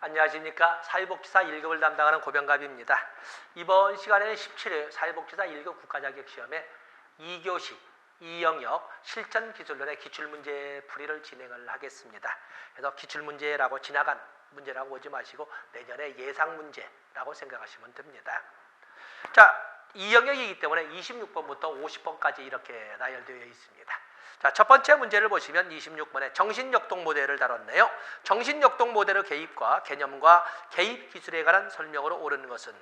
안녕하십니까. 사회복지사 1급을 담당하는 고병갑입니다. 이번 시간에는 17회 사회복지사 1급 국가자격시험의 2교시 2영역 실전기술론의 기출문제 풀이를 진행을 하겠습니다. 그래서 기출문제라고 지나간 문제라고 보지 마시고 내년에 예상문제라고 생각하시면 됩니다. 자, 2영역이기 때문에 26번부터 50번까지 이렇게 나열되어 있습니다. 자, 첫 번째 문제를 보시면 26번에 정신역동 모델을 다뤘네요. 정신역동 모델의 개입과 개념과 개입 기술에 관한 설명으로 옳은 것을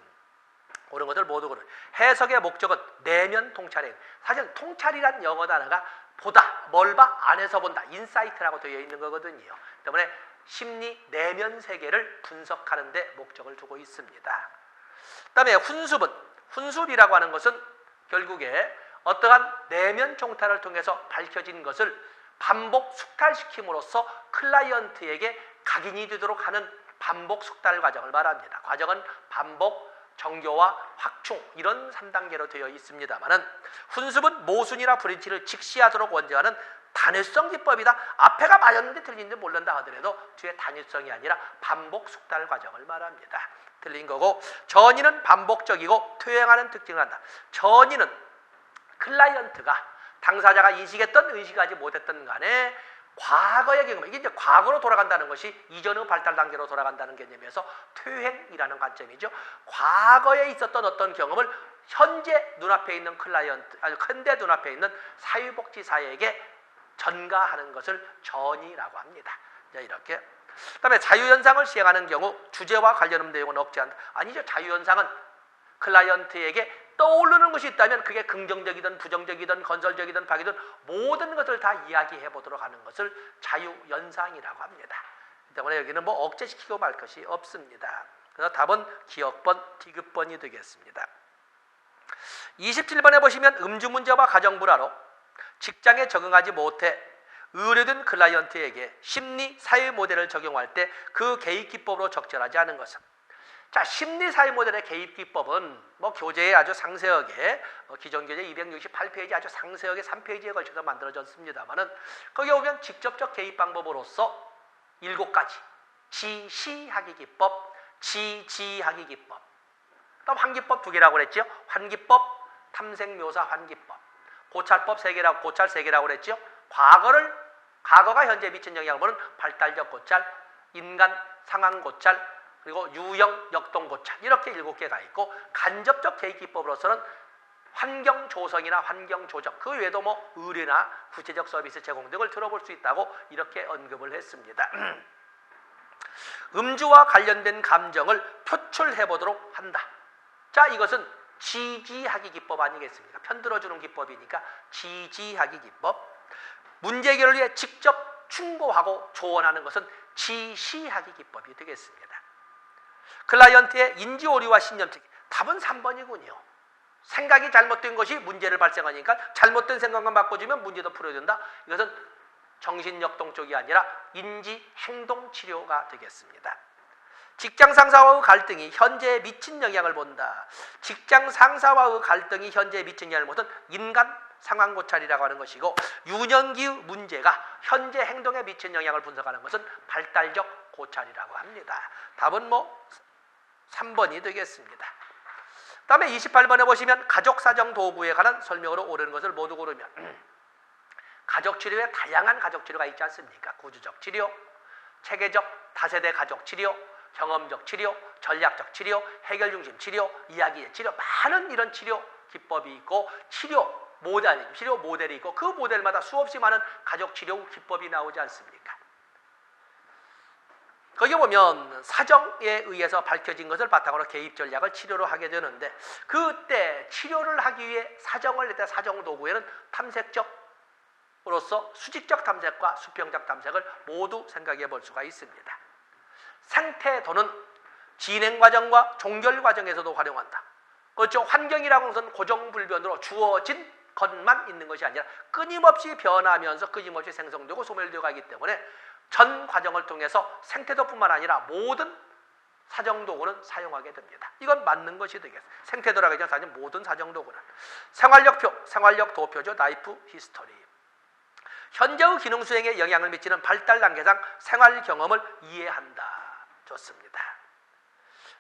모두 고른 해석의 목적은 내면 통찰행. 사실 통찰이란 영어 단어가 보다, 뭘 봐, 안에서 본다, 인사이트라고 되어 있는 거거든요. 때문에 심리 내면 세계를 분석하는 데 목적을 두고 있습니다. 그 다음에 훈수이라고 하는 것은 결국에 어떠한 내면 총탈을 통해서 밝혀진 것을 반복 숙달시킴으로써 클라이언트에게 각인이 되도록 하는 반복 숙달 과정을 말합니다. 과정은 반복, 정교와 확충 이런 3단계로 되어 있습니다만은 훈습은 모순이나 불일치를 직시하도록 원정하는 단일성 기법이다. 앞에가 맞았는데 틀린지 모른다 하더라도 뒤에 단일성이 아니라 반복 숙달 과정을 말합니다. 틀린 거고, 전이는 반복적이고 퇴행하는 특징을 한다. 전이는 클라이언트가 당사자가 인식했던 인식하지 못했던 간에 과거의 경험, 이게 이제 과거로 돌아간다는 것이 이전의 발달 단계로 돌아간다는 개념에서 퇴행이라는 관점이죠. 과거에 있었던 어떤 경험을 현재 눈앞에 있는 클라이언트, 현대 눈앞에 있는 사회복지사에게 전가하는 것을 전이라고 합니다. 이렇게. 그 다음에 자유현상을 시행하는 경우 주제와 관련 내용은 없지 않다. 아니죠. 자유현상은 클라이언트에게 떠오르는 것이 있다면 그게 긍정적이든 부정적이든 건설적이든 박이든 모든 것을 다 이야기해 보도록 하는 것을 자유연상이라고 합니다. 때문에 여기는 뭐 억제시키고 말 것이 없습니다. 그래서 답은 기억번, 디귿번이 되겠습니다. 27번에 보시면 음주문제와 가정불화로 직장에 적응하지 못해 의뢰된 클라이언트에게 심리 사회 모델을 적용할 때 그 개입 기법으로 적절하지 않은 것은, 자, 심리사회 모델의 개입 기법은 뭐 교재에 아주 상세하게 기존 교재 268페이지 아주 상세하게 3페이지에 걸쳐서 만들어졌습니다만은 거기에 보면 직접적 개입 방법으로서 7가지 지시하기 기법, 지지하기 기법, 그다음 환기법 2개라고 그랬죠. 환기법, 탐색묘사 환기법, 고찰법 3개라고, 고찰 3개라고 그랬죠. 과거가 현재 미친 영향을 보는 발달적 고찰, 인간 상황 고찰, 그리고 유형 역동 고찰, 이렇게 7개가 있고, 간접적 개입 기법으로서는 환경 조성이나 환경 조정, 그 외에도 뭐 의뢰나 구체적 서비스 제공 등을 들어볼 수 있다고 이렇게 언급을 했습니다. 음주와 관련된 감정을 표출해 보도록 한다. 자, 이것은 지지하기 기법 아니겠습니까? 편들어주는 기법이니까 지지하기 기법. 문제 해결을 위해 직접 충고하고 조언하는 것은 지시하기 기법이 되겠습니다. 클라이언트의 인지 오류와 신념책, 답은 3번이군요. 생각이 잘못된 것이 문제를 발생하니까 잘못된 생각만 바꿔주면 문제도 풀어진다. 이것은 정신역동 쪽이 아니라 인지 행동 치료가 되겠습니다. 직장 상사와의 갈등이 현재에 미친 영향을 본다. 직장 상사와의 갈등이 현재에 미친 영향을 보는 인간 상황 고찰이라고 하는 것이고, 유년기의 문제가 현재 행동에 미친 영향을 분석하는 것은 발달적 고찰이라고 합니다. 답은 뭐 3번이 되겠습니다. 그 다음에 28번에 보시면 가족사정 도구에 관한 설명으로 옳은 것을 모두 고르면, 가족치료에 다양한 가족치료가 있지 않습니까? 구조적 치료, 체계적 다세대 가족치료, 경험적 치료, 전략적 치료, 해결중심 치료, 이야기의 치료, 많은 이런 치료 기법이 있고 치료 모델이 있고, 그 모델마다 수없이 많은 가족치료 기법이 나오지 않습니까? 거기 보면 사정에 의해서 밝혀진 것을 바탕으로 개입 전략을 치료로 하게 되는데, 그때 치료를 하기 위해 사정을 낼 때 사정 도구에는 탐색적으로서 수직적 탐색과 수평적 탐색을 모두 생각해 볼 수가 있습니다. 생태도는 진행 과정과 종결 과정에서도 활용한다. 그렇죠. 환경이라고 하는 것은 고정불변으로 주어진 것만 있는 것이 아니라 끊임없이 변하면서 끊임없이 생성되고 소멸되어 가기 때문에 전 과정을 통해서 생태도뿐만 아니라 모든 사정도구는 사용하게 됩니다. 이건 맞는 것이 되겠습니다. 생태도라고 하지 않습니다. 모든 사정도구는. 생활력표, 생활력 도표죠. 라이프 히스토리. 현재의 기능 수행에 영향을 미치는 발달 단계상 생활 경험을 이해한다. 좋습니다.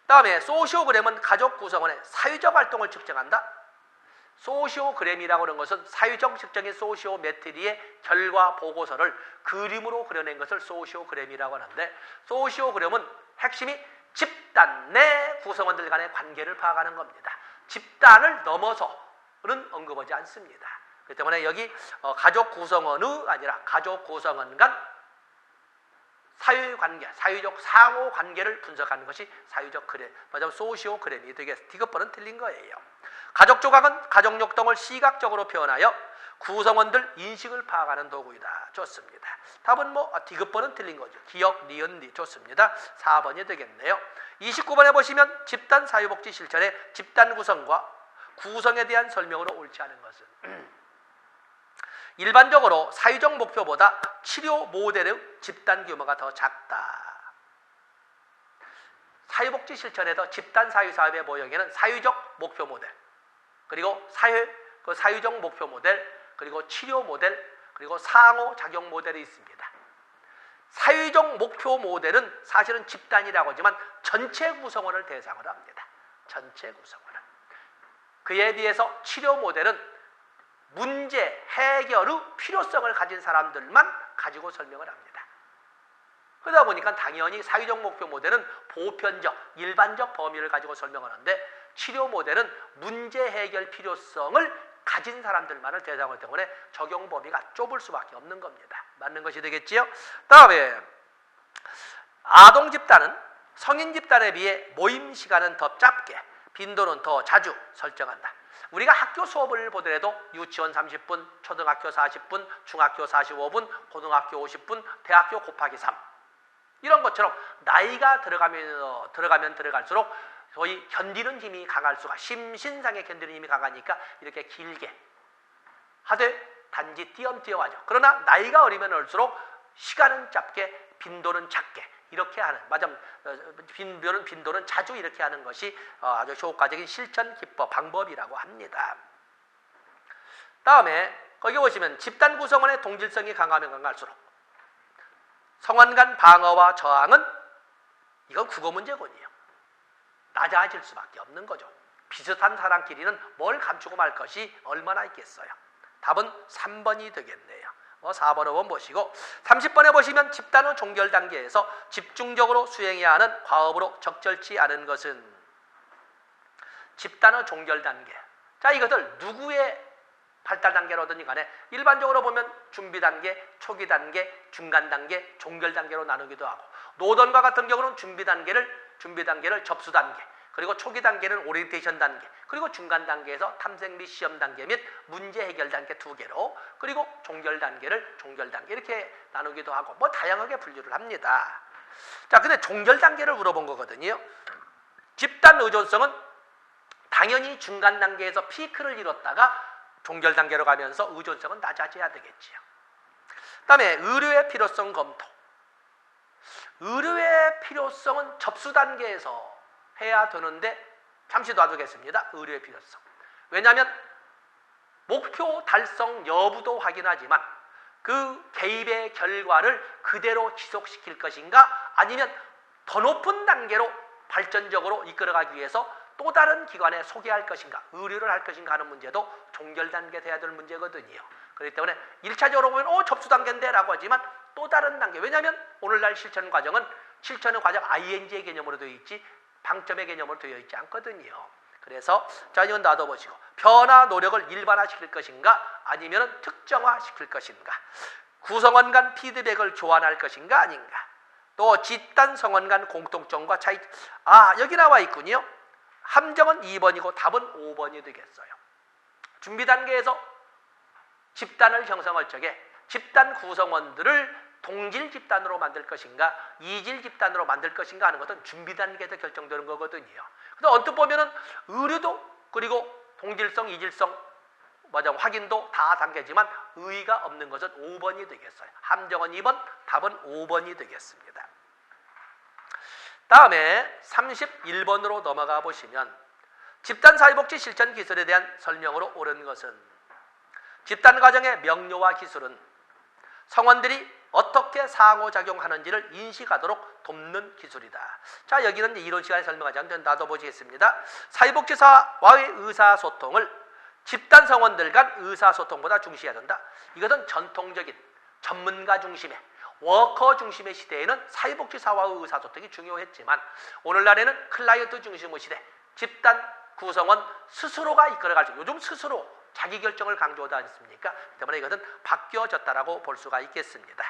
다음에 소시오그램은 가족 구성원의 사회적 활동을 측정한다. 소시오그램이라고 하는 것은 사회적 측정인 소시오메트리의 결과 보고서를 그림으로 그려낸 것을 소시오그램이라고 하는데, 소시오그램은 핵심이 집단 내 구성원들 간의 관계를 파악하는 겁니다. 집단을 넘어서는 언급하지 않습니다. 그렇기 때문에 여기 가족 구성원의 아니라 가족 구성원 간 사회관계, 사회적 상호관계를 분석하는 것이 사회적 그램, 맞아 소시오그램이 되겠습니다. 디귿번은 틀린 거예요. 가족 조각은 가족 역동을 시각적으로 표현하여 구성원들 인식을 파악하는 도구이다. 좋습니다. 답은 디귿번은 틀린 거죠. 기억, 니은, 니. 좋습니다. 4번이 되겠네요. 29번에 보시면 집단 사회복지 실천의 집단 구성과 구성에 대한 설명으로 옳지 않은 것은 일반적으로 사회적 목표보다 치료 모델의 집단 규모가 더 작다. 사회복지 실천에서 집단 사회사업의 모형에는 사회적 목표 모델, 그리고 사회적 목표 모델, 그리고 치료 모델, 그리고 상호작용 모델이 있습니다. 사회적 목표 모델은 사실은 집단이라고 하지만 전체 구성원을 대상으로 합니다. 전체 구성원을. 그에 비해서 치료 모델은 문제 해결의 필요성을 가진 사람들만 가지고 설명을 합니다. 그러다 보니까 당연히 사회적 목표 모델은 보편적, 일반적 범위를 가지고 설명하는데, 치료 모델은 문제 해결 필요성을 가진 사람들만을 대상으로 하기 때문에 적용 범위가 좁을 수밖에 없는 겁니다. 맞는 것이 되겠지요? 다음에 아동 집단은 성인 집단에 비해 모임 시간은 더 짧게, 빈도는 더 자주 설정한다. 우리가 학교 수업을 보더라도 유치원 30분, 초등학교 40분, 중학교 45분, 고등학교 50분, 대학교 곱하기 3 이런 것처럼 나이가 들어가면 들어갈수록 소위 견디는 힘이 강할 수가, 심신상에 견디는 힘이 강하니까 이렇게 길게 하되 단지 띄엄띄엄 하죠. 그러나 나이가 어리면 올수록 시간은 짧게, 빈도는 작게 이렇게 하는, 빈도는 자주 이렇게 하는 것이 아주 효과적인 실천 기법, 방법이라고 합니다. 다음에 거기 보시면 집단 구성원의 동질성이 강하면 강할수록 성원 간 방어와 저항은 이건 국어 문제군요. 낮아질 수밖에 없는 거죠. 비슷한 사람끼리는 뭘 감추고 말 것이 얼마나 있겠어요. 답은 3번이 되겠네요. 4번, 5번 보시고 30번에 보시면 집단의 종결 단계에서 집중적으로 수행해야 하는 과업으로 적절치 않은 것은 집단의 종결 단계. 자, 이것을 누구의 발달 단계로든지 간에 일반적으로 보면 준비 단계, 초기 단계, 중간 단계, 종결 단계로 나누기도 하고, 노던과 같은 경우는 준비 단계를 접수 단계, 그리고 초기 단계는 오리엔테이션 단계, 그리고 중간 단계에서 탐색 및 시험 단계 및 문제 해결 단계 2개로, 그리고 종결 단계를 종결 단계 이렇게 나누기도 하고 다양하게 분류를 합니다. 자, 근데 종결 단계를 물어본 거거든요. 집단 의존성은 당연히 중간 단계에서 피크를 이뤘다가 종결 단계로 가면서 의존성은 낮아져야 되겠지요. 그 다음에 의료의 필요성 검토. 의료의 필요성은 접수 단계에서 해야 되는데 잠시 놔두겠습니다. 의료의 필요성. 왜냐하면 목표 달성 여부도 확인하지만 그 개입의 결과를 그대로 지속시킬 것인가, 아니면 더 높은 단계로 발전적으로 이끌어가기 위해서 또 다른 기관에 소개할 것인가, 의료를 할 것인가 하는 문제도 종결 단계 돼야 될 문제거든요. 그렇기 때문에 1차적으로 보면 접수 단계인데 라고 하지만 또 다른 단계, 왜냐하면 오늘날 실천 과정은 실천의 과정 ING의 개념으로 되어 있지 방점의 개념으로 되어 있지 않거든요. 그래서 자, 이건 놔둬보시고 변화 노력을 일반화시킬 것인가, 아니면 특정화시킬 것인가, 구성원 간 피드백을 교환할 것인가 아닌가, 또 집단 성원 간 공통점과 차이. 여기 나와 있군요. 함정은 2번이고 답은 5번이 되겠어요. 준비 단계에서 집단을 형성할 적에 집단 구성원들을 동질 집단으로 만들 것인가, 이질 집단으로 만들 것인가 하는 것은 준비 단계에서 결정되는 거거든요. 그래서 언뜻 보면은 의료도 그리고 동질성, 이질성, 확인도 다 단계지만 의의가 없는 것은 5번이 되겠어요. 함정은 2번, 답은 5번이 되겠습니다. 다음에 31번으로 넘어가 보시면 집단 사회복지 실천 기술에 대한 설명으로 옳은 것은 집단 과정의 명료화 기술은 성원들이 어떻게 상호작용하는지를 인식하도록 돕는 기술이다. 자, 여기는 이론 시간에 설명하지 않는데 놔둬보시겠습니다. 사회복지사와의 의사소통을 집단 성원들 간 의사소통보다 중시해야 된다. 이것은 전통적인 전문가 중심의 워커 중심의 시대에는 사회복지사와의 의사소통이 중요했지만 오늘날에는 클라이언트 중심의 시대, 집단 구성원 스스로가 이끌어갈 수, 요즘 스스로 자기결정을 강조하지 않습니까? 때문에 이것은 바뀌어졌다라고 볼 수가 있겠습니다.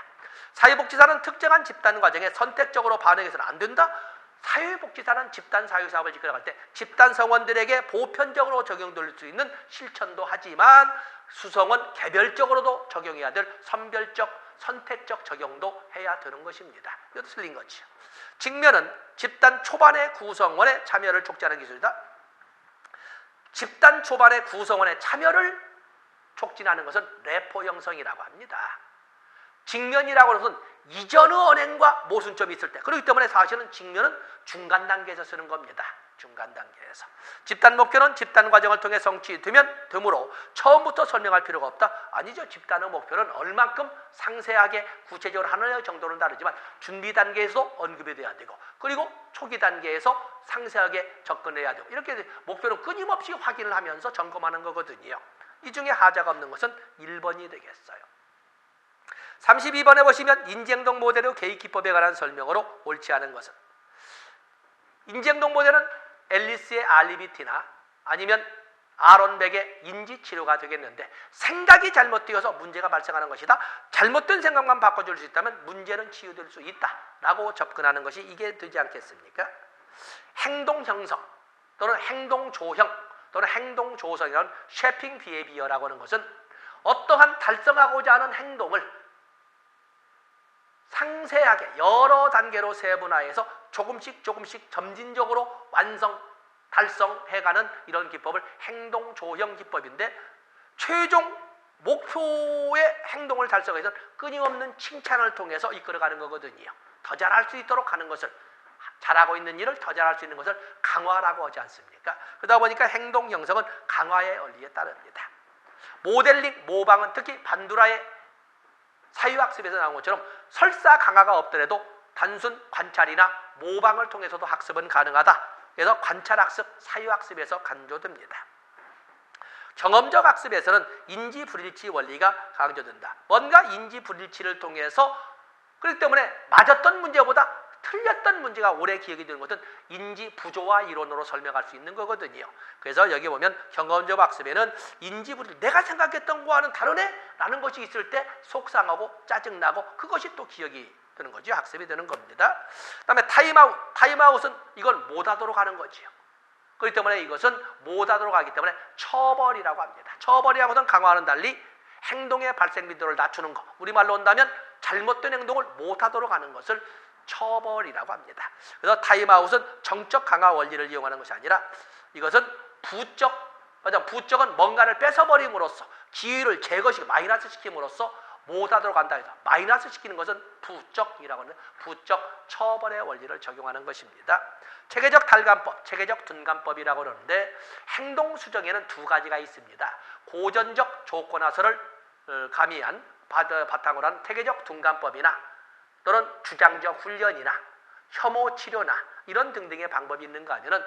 사회복지사는 특정한 집단 과정에 선택적으로 반응해서는 안 된다. 사회복지사는 집단 사회사업을 이끌어갈 때 집단 성원들에게 보편적으로 적용될 수 있는 실천도 하지만 수성원 개별적으로도 적용해야 될 선별적 선택적 적용도 해야 되는 것입니다. 이것도 틀린 거죠. 직면은 집단 초반의 구성원의 참여를 촉진하는 기술이다. 집단 초반의 구성원의 참여를 촉진하는 것은 레포 형성이라고 합니다. 직면이라고 하는 것은 이전의 언행과 모순점이 있을 때, 그렇기 때문에 사실은 직면은 중간 단계에서 쓰는 겁니다. 중간 단계에서. 집단 목표는 집단 과정을 통해 성취되므로 처음부터 설명할 필요가 없다. 아니죠. 집단의 목표는 얼만큼 상세하게 구체적으로 하느냐 정도는 다르지만 준비 단계에서도 언급이 돼야 되고, 그리고 초기 단계에서 상세하게 접근해야 되고, 이렇게 목표는 끊임없이 확인을 하면서 점검하는 거거든요. 이 중에 하자가 없는 것은 1번이 되겠어요. 32번에 보시면 인지행동 모델의 계획기법에 관한 설명으로 옳지 않은 것은, 인지행동 모델은 앨리스의 알리비티나 아니면 아론 백의 인지치료가 되겠는데, 생각이 잘못되어서 문제가 발생하는 것이다. 잘못된 생각만 바꿔줄 수 있다면 문제는 치유될 수 있다 라고 접근하는 것이 이게 되지 않겠습니까? 행동 형성 또는 행동 조형 또는 행동 조성이라는 쉐핑 비헤비어라고 하는 것은 어떠한 달성하고자 하는 행동을 상세하게 여러 단계로 세분화해서 조금씩 점진적으로 달성해가는 이런 기법을 행동 조형 기법인데, 최종 목표의 행동을 달성해서 끊임없는 칭찬을 통해서 이끌어가는 거거든요. 더 잘할 수 있도록 하는 것을, 잘하고 있는 일을 더 잘할 수 있는 것을 강화라고 하지 않습니까? 그러다 보니까 행동 형성은 강화의 원리에 따릅니다. 모델링, 모방은 특히 반두라의 사유학습에서 나온 것처럼 설사 강화가 없더라도 단순 관찰이나 모방을 통해서도 학습은 가능하다. 그래서 관찰학습, 사유학습에서 강조됩니다. 경험적 학습에서는 인지불일치 원리가 강조된다. 뭔가 인지불일치를 통해서, 그렇기 때문에 맞았던 문제보다 틀렸던 문제가 오래 기억이 되는 것은 인지부조화 이론으로 설명할 수 있는 거거든요. 그래서 여기 보면 경험적 학습에는 인지불일, 내가 생각했던 거와는 다르네? 라는 것이 있을 때 속상하고 짜증나고 그것이 또 기억이 되는 거죠. 학습이 되는 겁니다. 그 다음에 타임아웃. 타임아웃은 이건 못하도록 하는 거지요. 그렇기 때문에 이것은 못하도록 하기 때문에 처벌이라고 합니다. 처벌이라고 하는 강화와는 달리 행동의 발생 빈도를 낮추는 것, 우리말로 한다면 잘못된 행동을 못하도록 하는 것을 처벌이라고 합니다. 그래서 타임아웃은 정적 강화 원리를 이용하는 것이 아니라 이것은 부적은 뭔가를 뺏어버림으로써 기회를 제거시키고 마이너스 시킴으로써 못하도록 한다 해서 마이너스 시키는 것은 부적이라고 하는 부적 처벌의 원리를 적용하는 것입니다. 체계적 달감법, 체계적 둔감법이라고 그러는데, 행동 수정에는 두 가지가 있습니다. 고전적 조건화설을 가미한 바탕으로 한 체계적 둔감법이나 또는 주장적 훈련이나 혐오 치료나 이런 등등의 방법이 있는가 하면은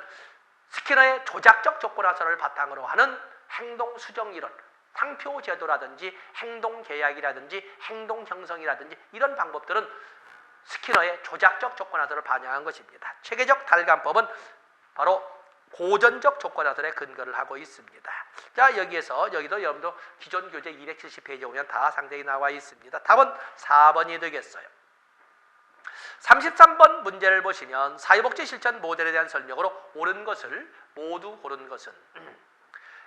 스키너의 조작적 조건화설을 바탕으로 하는 행동 수정 이론, 상표 제도라든지 행동 계약이라든지 행동 형성이라든지 이런 방법들은 스키너의 조작적 조건화설을 반영한 것입니다. 체계적 달감법은 바로 고전적 조건화설에 근거를 하고 있습니다. 자, 여기도 여러분도 기존 교재 270페이지에 보면 다 상세히 나와 있습니다. 답은 4번이 되겠어요. 33번 문제를 보시면 사회복지 실천 모델에 대한 설명으로 옳은 것을 모두 고른 것은,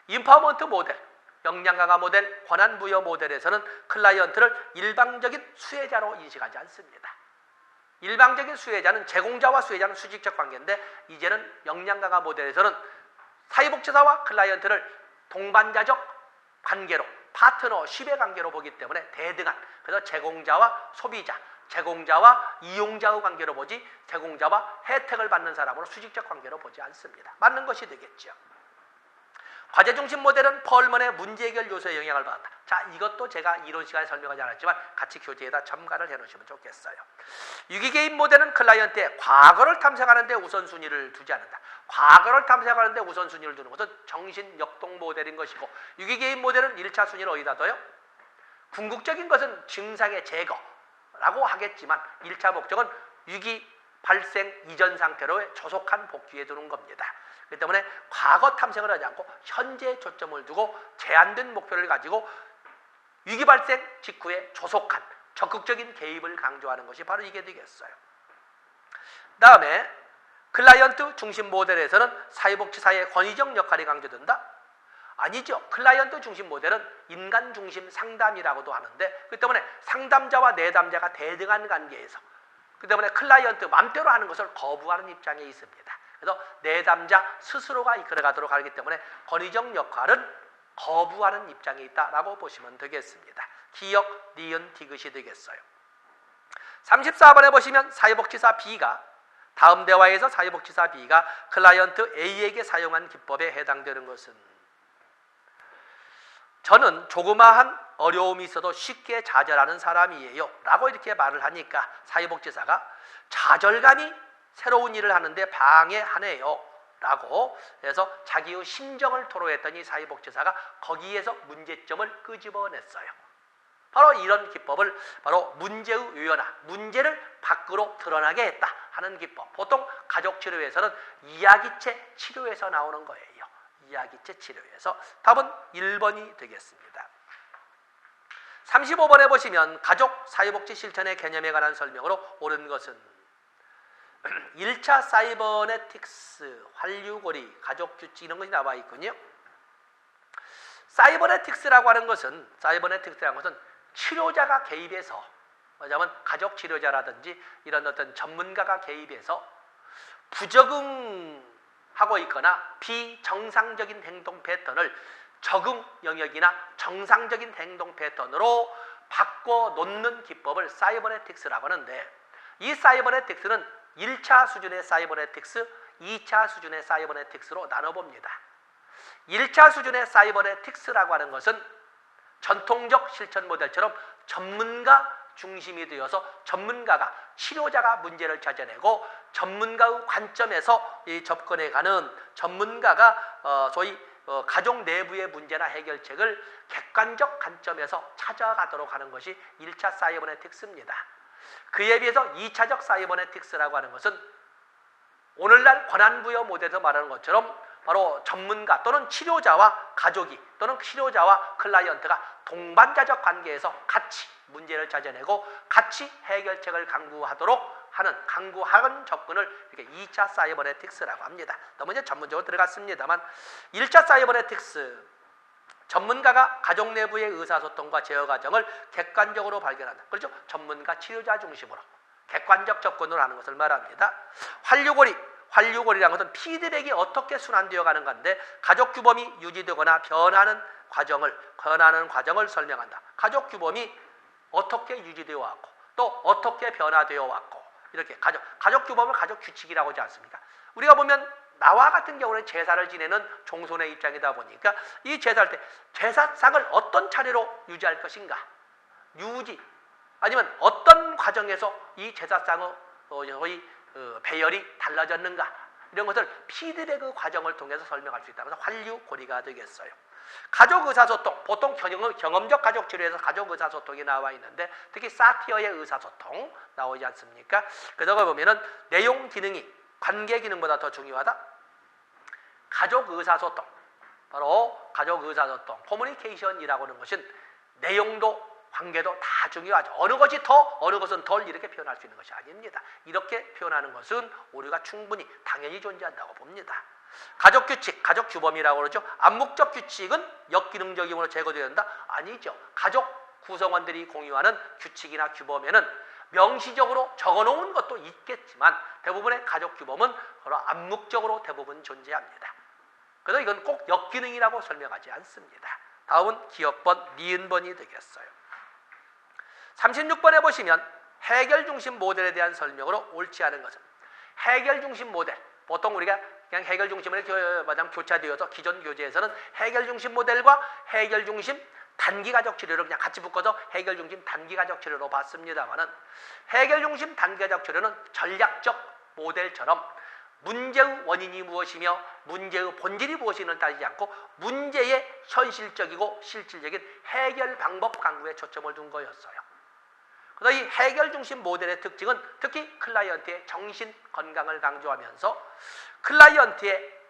인파워먼트 모델, 역량 강화 모델, 권한 부여 모델에서는 클라이언트를 일방적인 수혜자로 인식하지 않습니다. 일방적인 수혜자는 제공자와 수혜자는 수직적 관계인데, 이제는 역량 강화 모델에서는 사회복지사와 클라이언트를 동반자적 관계로, 파트너십의 관계로 보기 때문에 대등한, 그래서 제공자와 소비자, 제공자와 이용자의 관계로 보지 제공자와 혜택을 받는 사람으로 수직적 관계로 보지 않습니다. 맞는 것이 되겠죠. 과제 중심 모델은 펄먼의 문제 해결 요소에 영향을 받는다. 자, 이것도 제가 이론 시간에 설명하지 않았지만 같이 교재에다 첨가를 해놓으시면 좋겠어요. 유기개인 모델은 클라이언트의 과거를 탐색하는 데 우선순위를 두지 않는다. 과거를 탐색하는 데 우선순위를 두는 것은 정신역동 모델인 것이고, 유기개인 모델은 1차 순위를 어디다 둬요? 궁극적인 것은 증상의 제거라고 하겠지만 1차 목적은 위기 발생 이전 상태로의 조속한 복귀에 두는 겁니다. 그렇기 때문에 과거 탐색을 하지 않고 현재에 초점을 두고 제한된 목표를 가지고 위기 발생 직후에 조속한 적극적인 개입을 강조하는 것이 바로 이게 되겠어요. 다음에 클라이언트 중심 모델에서는 사회복지사의 권위적 역할이 강조된다? 아니죠. 클라이언트 중심 모델은 인간 중심 상담이라고도 하는데, 그렇기 때문에 상담자와 내담자가 대등한 관계에서, 그렇기 때문에 클라이언트 맘대로 하는 것을 거부하는 입장에 있습니다. 그래서 내담자 스스로가 이끌어가도록 하기 때문에 권위적 역할은 거부하는 입장에 있다라고 보시면 되겠습니다. 기역, 니은, 디귿이 되겠어요. 34번에 보시면 사회복지사 B가, 다음 대화에서 사회복지사 B가 클라이언트 A에게 사용한 기법에 해당되는 것은, 저는 조그마한 어려움이 있어도 쉽게 좌절하는 사람이에요 라고 이렇게 말을 하니까 사회복지사가 좌절감이 새로운 일을 하는데 방해하네요 라고 해서 자기의 심정을 토로했더니 사회복지사가 거기에서 문제점을 끄집어냈어요. 바로 이런 기법을 바로 문제의 유연화, 문제를 밖으로 드러나게 했다 하는 기법. 보통 가족치료에서는 이야기체 치료에서 나오는 거예요. 이야기체 치료에서. 답은 1번이 되겠습니다. 35번에 보시면 가족 사회복지 실천의 개념에 관한 설명으로 옳은 것은 1차 사이버네틱스, 환류고리, 가족규칙 이런 것이 나와 있군요. 사이버네틱스라고 하는 것은 치료자가 개입해서, 뭐냐면 가족치료자라든지 이런 어떤 전문가가 개입해서 부적응하고 있거나 비정상적인 행동 패턴을 적응 영역이나 정상적인 행동 패턴으로 바꿔놓는 기법을 사이버네틱스라고 하는데, 이 사이버네틱스는 1차 수준의 사이버네틱스, 2차 수준의 사이버네틱스로 나눠봅니다. 1차 수준의 사이버네틱스라고 하는 것은 전통적 실천 모델처럼 전문가 중심이 되어서 전문가가, 치료자가 문제를 찾아내고 전문가의 관점에서 이 접근해가는, 전문가가 소위 가족 내부의 문제나 해결책을 객관적 관점에서 찾아가도록 하는 것이 1차 사이버네틱스입니다. 그에 비해서 2차적 사이버네틱스라고 하는 것은 오늘날 권한부여 모델에서 말하는 것처럼 바로 전문가 또는 치료자와 가족이, 또는 치료자와 클라이언트가 동반자적 관계에서 같이 문제를 찾아내고 같이 해결책을 강구하는 접근을 이렇게 2차 사이버네틱스라고 합니다. 너무 이제 전문적으로 들어갔습니다만, 1차 사이버네틱스, 전문가가 가족 내부의 의사소통과 제어 과정을 객관적으로 발견한다. 그렇죠? 전문가 치료자 중심으로 객관적 접근을 하는 것을 말합니다. 환류고리라는 것은 피드백이 어떻게 순환되어 가는 건데, 가족 규범이 유지되거나 변하는 과정을 설명한다. 가족 규범이 어떻게 유지되어 왔고 또 어떻게 변화되어 왔고, 이렇게 가족 규범을 가족 규칙이라고 하지 않습니까? 우리가 보면 나와 같은 경우는 제사를 지내는 종손의 입장이다 보니까 이 제사할 때 제사상을 어떤 차례로 유지할 것인가, 아니면 어떤 과정에서 이 제사상의 배열이 달라졌는가, 이런 것을 피드백의 과정을 통해서 설명할 수 있다. 그래서 환류고리가 되겠어요. 가족 의사소통, 보통 경험적 가족치료에서 가족 의사소통이 나와 있는데, 특히 사티어의 의사소통 나오지 않습니까? 그러다 보면은 내용 기능이 관계 기능보다 더 중요하다. 가족 의사소통, 바로 가족 의사소통, 커뮤니케이션이라고 하는 것은 내용도 관계도 다 중요하죠. 어느 것이 더, 어느 것은 덜, 이렇게 표현할 수 있는 것이 아닙니다. 이렇게 표현하는 것은 우리가 충분히 당연히 존재한다고 봅니다. 가족 규칙, 가족 규범이라고 그러죠. 암묵적 규칙은 역기능적 힘으로 제거되어야 된다? 아니죠. 가족 구성원들이 공유하는 규칙이나 규범에는 명시적으로 적어놓은 것도 있겠지만 대부분의 가족 규범은 바로 암묵적으로 대부분 존재합니다. 그래서 이건 꼭 역기능이라고 설명하지 않습니다. 다음은 기역번, 니은번이 되겠어요. 36번에 보시면 해결 중심 모델에 대한 설명으로 옳지 않은 것은, 해결 중심 모델, 보통 우리가 그냥 해결 중심으로 교차되어서 기존 교재에서는 해결 중심 모델과 해결 중심 단기 가족 치료를 그냥 같이 묶어서 해결 중심 단기 가족 치료로 봤습니다만은, 해결 중심 단기 가족 치료는 전략적 모델처럼 문제의 원인이 무엇이며 문제의 본질이 무엇인을 따지지 않고 문제의 현실적이고 실질적인 해결 방법 강구에 초점을 둔 거였어요. 그래서 이 해결 중심 모델의 특징은 특히 클라이언트의 정신 건강을 강조하면서 클라이언트의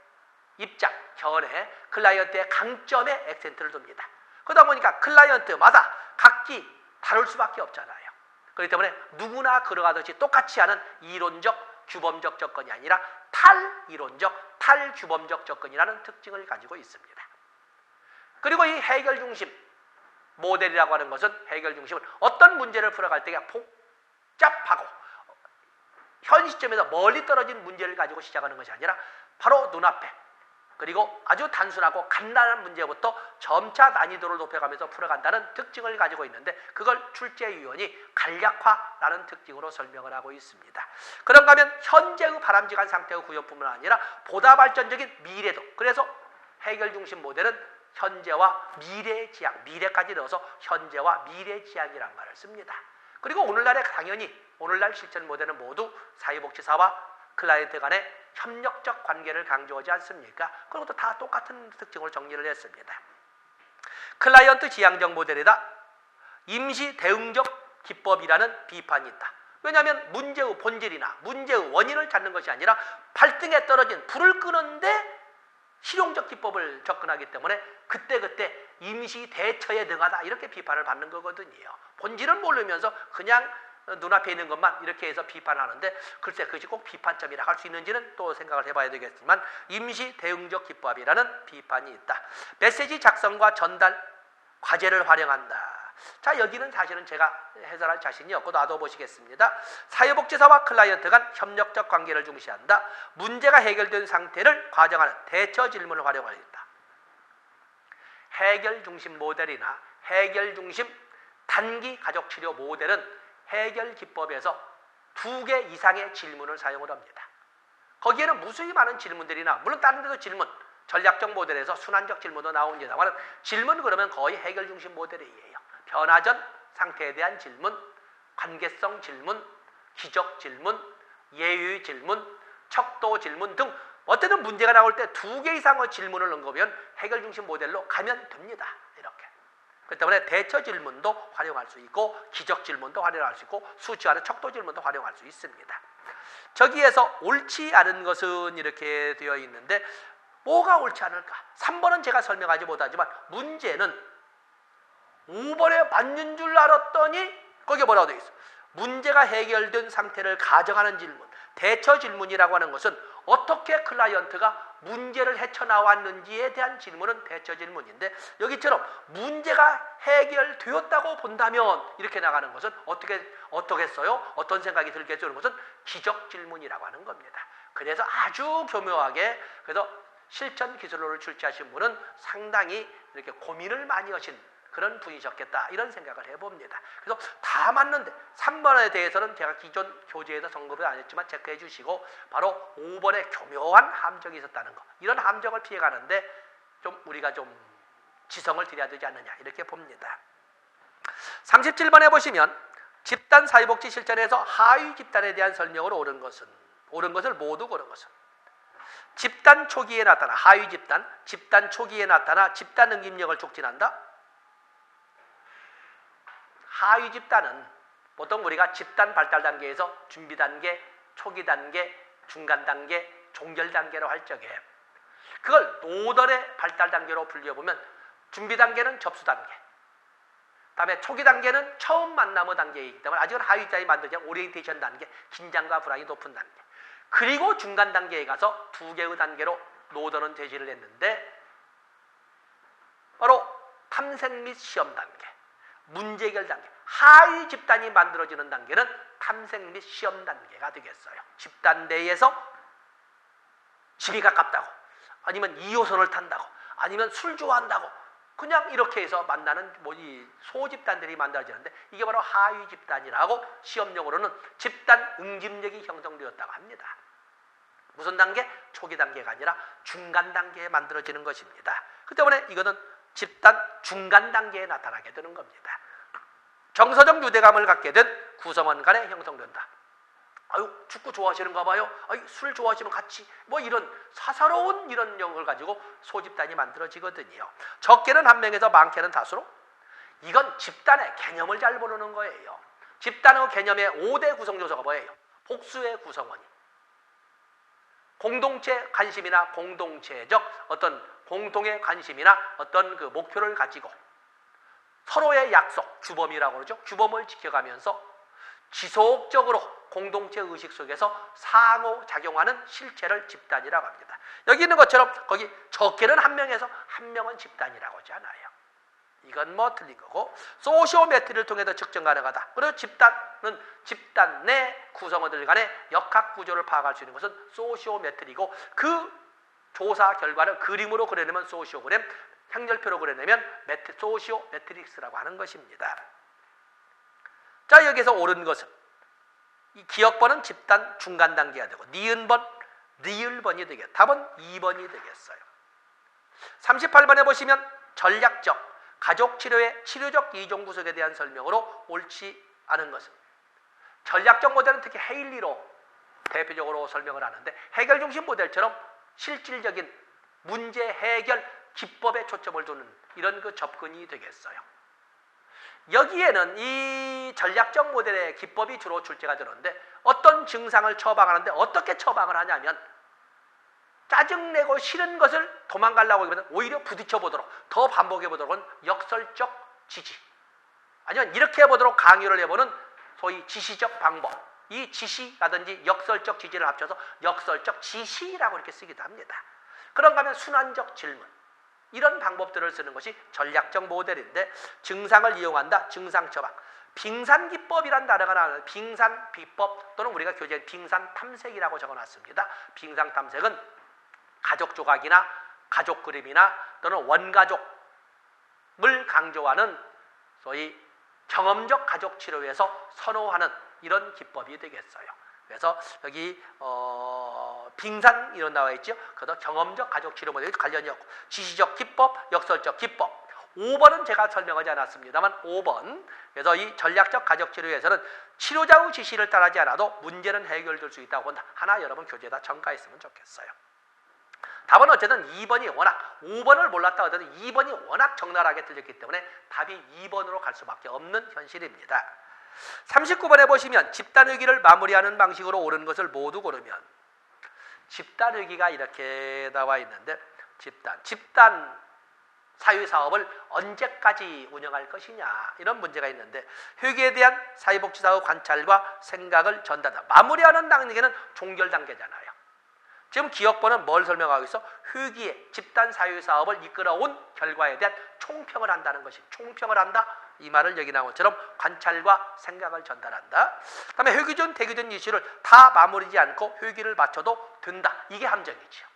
입장, 견해, 클라이언트의 강점에 액센트를 둡니다. 그러다 보니까 클라이언트마다 각기 다를 수밖에 없잖아요. 그렇기 때문에 누구나 그러하듯이 똑같이 하는 이론적 규범적 접근이 아니라 탈이론적 탈규범적 접근이라는 특징을 가지고 있습니다. 그리고 이 해결 중심 모델이라고 하는 것은, 해결 중심은 어떤 문제를 풀어갈 때 복잡하고 현 시점에서 멀리 떨어진 문제를 가지고 시작하는 것이 아니라 바로 눈앞에, 그리고 아주 단순하고 간단한 문제부터 점차 난이도를 높여가면서 풀어간다는 특징을 가지고 있는데, 그걸 출제위원이 간략화라는 특징으로 설명을 하고 있습니다. 그런가 하면 현재의 바람직한 상태의 구현뿐만 아니라 보다 발전적인 미래도, 그래서 해결 중심 모델은 현재와 미래의 지향, 미래까지 넣어서 현재와 미래 지향이라는 말을 씁니다. 그리고 오늘날에 당연히 오늘날 실천 모델은 모두 사회복지사와 클라이언트 간의 협력적 관계를 강조하지 않습니까? 그리고 또 다 똑같은 특징으로 정리를 했습니다. 클라이언트 지향적 모델에다 임시 대응적 기법이라는 비판이 있다. 왜냐하면 문제의 본질이나 문제의 원인을 찾는 것이 아니라 발등에 떨어진 불을 끄는데 실용적 기법을 접근하기 때문에 그때그때 임시 대처에 능하다, 이렇게 비판을 받는 거거든요. 본질은 모르면서 그냥 눈앞에 있는 것만 이렇게 해서 비판하는데, 글쎄 그것이 꼭 비판점이라 할 수 있는지는 또 생각을 해봐야 되겠지만, 임시 대응적 기법이라는 비판이 있다. 메시지 작성과 전달 과제를 활용한다. 자, 여기는 사실은 제가 해설할 자신이 없고 놔둬보시겠습니다. 사회복지사와 클라이언트 간 협력적 관계를 중시한다. 문제가 해결된 상태를 과정하는 대처 질문을 활용하겠다. 해결 중심 모델이나 해결 중심 단기 가족 치료 모델은 해결 기법에서 2개 이상의 질문을 사용을 합니다. 거기에는 무수히 많은 질문들이나, 물론 다른 데도 질문, 전략적 모델에서 순환적 질문도 나옵니다만, 질문 그러면 거의 해결 중심 모델이에요. 변화 전 상태에 대한 질문, 관계성 질문, 기적 질문, 예유 질문, 척도 질문 등 어쨌든 문제가 나올 때 2개 이상의 질문을 언급하면 해결 중심 모델로 가면 됩니다. 이렇게. 그렇기 때문에 대처 질문도 활용할 수 있고, 기적 질문도 활용할 수 있고, 수치화는 척도 질문도 활용할 수 있습니다. 저기에서 옳지 않은 것은 이렇게 되어 있는데, 뭐가 옳지 않을까? 3번은 제가 설명하지 못하지만 문제는 5번에 맞는 줄 알았더니 거기에 뭐라고 되어 있어? 문제가 해결된 상태를 가정하는 질문, 대처 질문이라고 하는 것은 어떻게 클라이언트가 문제를 헤쳐나왔는지에 대한 질문은 대처 질문인데, 여기처럼 문제가 해결되었다고 본다면 이렇게 나가는 것은 어떻겠어요? 어떤 생각이 들겠어요? 이런 것은 기적 질문이라고 하는 겁니다. 그래서 아주 교묘하게, 그래서 실천 기술로를 출제하신 분은 상당히 이렇게 고민을 많이 하신 그런 분이셨겠다, 이런 생각을 해봅니다. 그래서 다 맞는데 3번에 대해서는 제가 기존 교재에서 언급을 안 했지만 체크해 주시고, 바로 5번에 교묘한 함정이 있었다는 거, 이런 함정을 피해가는데 좀 우리가 좀 지성을 들여야 되지 않느냐, 이렇게 봅니다. 37번에 보시면 집단 사회복지 실천에서 하위 집단에 대한 설명으로 옳은 것을 모두 고른 것은, 집단 초기에 나타나 하위 집단, 집단 초기에 나타나 집단 응집력을 촉진한다. 하위 집단은 보통 우리가 집단 발달 단계에서 준비 단계, 초기 단계, 중간 단계, 종결 단계로 할 적에, 그걸 노던의 발달 단계로 분류해보면 준비 단계는 접수 단계, 다음에 초기 단계는 처음 만남의 단계이기 때문에 아직은 하위 집단이 만들지 않은 오리엔테이션 단계, 긴장과 불안이 높은 단계, 그리고 중간 단계에 가서 2개의 단계로 노던은 제시를 했는데, 바로 탐색 및 시험 단계, 문제 해결 단계, 하위 집단이 만들어지는 단계는 탐색 및 시험 단계가 되겠어요. 집단 내에서 집이 가깝다고, 아니면 2호선을 탄다고, 아니면 술 좋아한다고, 그냥 이렇게 해서 만나는 소집단들이 만들어지는데, 이게 바로 하위 집단이라고 시험용어로는 집단 응집력이 형성되었다고 합니다. 무슨 단계? 초기 단계가 아니라 중간 단계에 만들어지는 것입니다. 그 때문에 이거는 집단 중간 단계에 나타나게 되는 겁니다. 정서적 유대감을 갖게 된 구성원 간에 형성된다. 아유, 축구 좋아하시는가 봐요. 아유, 술 좋아하시면 같이 뭐 이런 사사로운 이런 영역을 가지고 소집단이 만들어지거든요. 적게는 한 명에서 많게는 다수로. 이건 집단의 개념을 잘 모르는 거예요. 집단의 개념의 5대 구성 요소가 뭐예요? 복수의 구성원이 공동체 관심이나 공동체적 어떤 공동의 관심이나 어떤 그 목표를 가지고 서로의 약속, 규범이라고 그러죠. 규범을 지켜가면서 지속적으로 공동체 의식 속에서 상호작용하는 실체를 집단이라고 합니다. 여기 있는 것처럼 거기 적게는 한 명에서 한 명은 집단이라고 하지 않아요. 이건 뭐 틀린 거고, 소시오메트리를 통해서 측정 가능하다. 그리고 집단은 집단 내 구성원들 간의 역학 구조를 파악할 수 있는 것은 소시오메트리고, 그 조사 결과를 그림으로 그려내면 소시오그램, 행렬표로 그려내면 소시오메트릭스라고 하는 것입니다. 자, 여기서 옳은 것은 이 기억번은 집단 중간 단계가 되고, 니은번, 리을번이 되겠다. 답은 2번이 되겠어요. 38번에 보시면 전략적 가족치료의 치료적 이종 구석에 대한 설명으로 옳지 않은 것은, 전략적 모델은 특히 헤일리로 대표적으로 설명을 하는데, 해결 중심 모델처럼 실질적인 문제 해결 기법에 초점을 두는 이런 그 접근이 되겠어요. 여기에는 이 전략적 모델의 기법이 주로 출제가 되는데, 어떤 증상을 처방하는데 어떻게 처방을 하냐면, 짜증내고 싫은 것을 도망가려고 하기보다는 오히려 부딪혀보도록, 더 반복해보도록은 역설적 지지, 아니면 이렇게 해보도록 강요를 해보는 소위 지시적 방법, 이 지시라든지 역설적 지지를 합쳐서 역설적 지시라고 이렇게 쓰기도 합니다. 그런가 하면 순환적 질문, 이런 방법들을 쓰는 것이 전략적 모델인데, 증상을 이용한다, 증상 처방, 빙산기법이란 단어가 나와요. 빙산비법 또는 우리가 교재에 빙산탐색이라고 적어놨습니다. 빙산탐색은 가족 조각이나 가족 그림이나 또는 원가족을 강조하는 소위 경험적 가족 치료에서 선호하는 이런 기법이 되겠어요. 그래서 여기 빙산 이런 나와 있죠. 그래서 경험적 가족 치료 모델이 관련이 없고, 지시적 기법, 역설적 기법. 5번은 제가 설명하지 않았습니다만 5번. 그래서 이 전략적 가족 치료에서는 치료자의 지시를 따르지 않아도 문제는 해결될 수 있다고 본다. 하나 여러분 교재에다 첨가했으면 좋겠어요. 답은 어쨌든 2번이 워낙, 5번을 몰랐다 하더라도 2번이 워낙 적나라하게 틀렸기 때문에 답이 2번으로 갈 수밖에 없는 현실입니다. 39번에 보시면 집단의기를 마무리하는 방식으로 옳은 것을 모두 고르면, 집단의기가 이렇게 나와 있는데, 집단 사회사업을 언제까지 운영할 것이냐, 이런 문제가 있는데, 회계에 대한 사회복지사의 관찰과 생각을 전달한다. 마무리하는 단계는 종결 단계잖아요. 지금 기억번은 뭘 설명하고 있어? 회기에 집단 사회사업을 이끌어온 결과에 대한 총평을 한다는 것이, 총평을 한다, 이 말을 여기 나온 것처럼 관찰과 생각을 전달한다. 그 다음에 회기준, 대기준 이슈를 다 마무리지 않고 회기를 맞춰도 된다. 이게 함정이지요.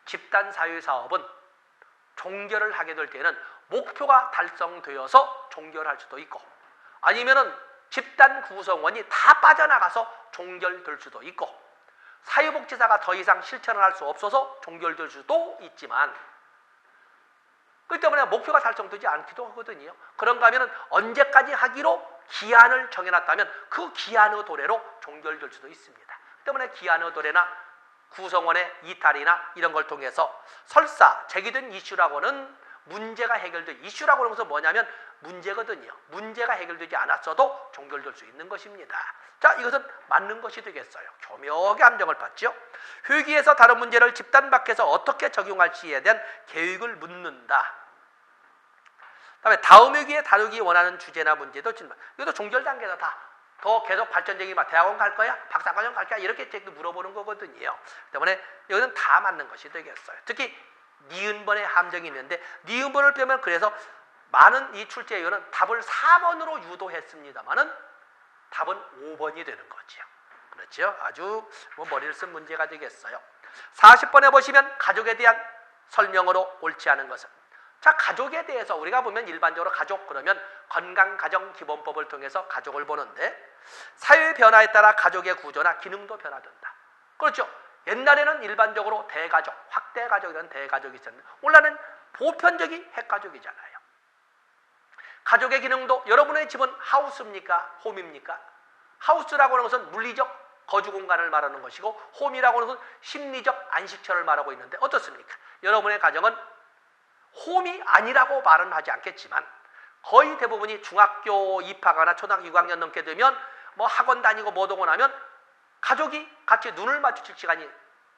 집단 사회사업은 종결을 하게 될 때는 목표가 달성되어서 종결할 수도 있고, 아니면은 집단 구성원이 다 빠져나가서 종결될 수도 있고, 사회복지사가 더 이상 실천을 할 수 없어서 종결될 수도 있지만, 그렇기 때문에 목표가 달성되지 않기도 하거든요. 그런가 하면 언제까지 하기로 기한을 정해놨다면 그 기한의 도래로 종결될 수도 있습니다. 그 때문에 기한의 도래나 구성원의 이탈이나 이런 걸 통해서 설사 제기된 이슈라고는 문제가 해결된, 이슈라고 하는 것은 뭐냐면 문제거든요. 문제가 해결되지 않았어도 종결될 수 있는 것입니다. 자, 이것은 맞는 것이 되겠어요. 교묘하게 함정을 받죠. 회기에서 다른 문제를 집단 밖에서 어떻게 적용할지에 대한 계획을 묻는다. 그다음에 다음 회기에 다루기 원하는 주제나 문제도 질문. 이것도 종결 단계에서 다 더 계속 발전적인 막 대학원 갈 거야? 박사과정 갈 거야? 이렇게 물어보는 거거든요. 때문에 이거는 다 맞는 것이 되겠어요. 특히 니은번의 함정이 있는데, 니은번을 빼면 그래서 많은 이 출제위원은 답을 4번으로 유도했습니다만은 답은 5번이 되는 거죠. 그렇죠? 아주 머리를 쓴 문제가 되겠어요. 40번에 보시면 가족에 대한 설명으로 옳지 않은 것은, 자, 가족에 대해서 우리가 보면 일반적으로 가족 그러면 건강가정기본법을 통해서 가족을 보는데, 사회 변화에 따라 가족의 구조나 기능도 변화된다. 그렇죠. 옛날에는 일반적으로 대가족, 확대가족이라는 대가족이 있었는데 오늘날은 보편적인 핵가족이잖아요. 가족의 기능도 여러분의 집은 하우스입니까? 홈입니까? 하우스라고 하는 것은 물리적 거주 공간을 말하는 것이고 홈이라고 하는 것은 심리적 안식처를 말하고 있는데 어떻습니까? 여러분의 가정은 홈이 아니라고 말은 하지 않겠지만 거의 대부분이 중학교 입학하거나 초등학교 6학년 넘게 되면 뭐 학원 다니고 뭐 하고 나면 가족이 같이 눈을 마주칠 시간이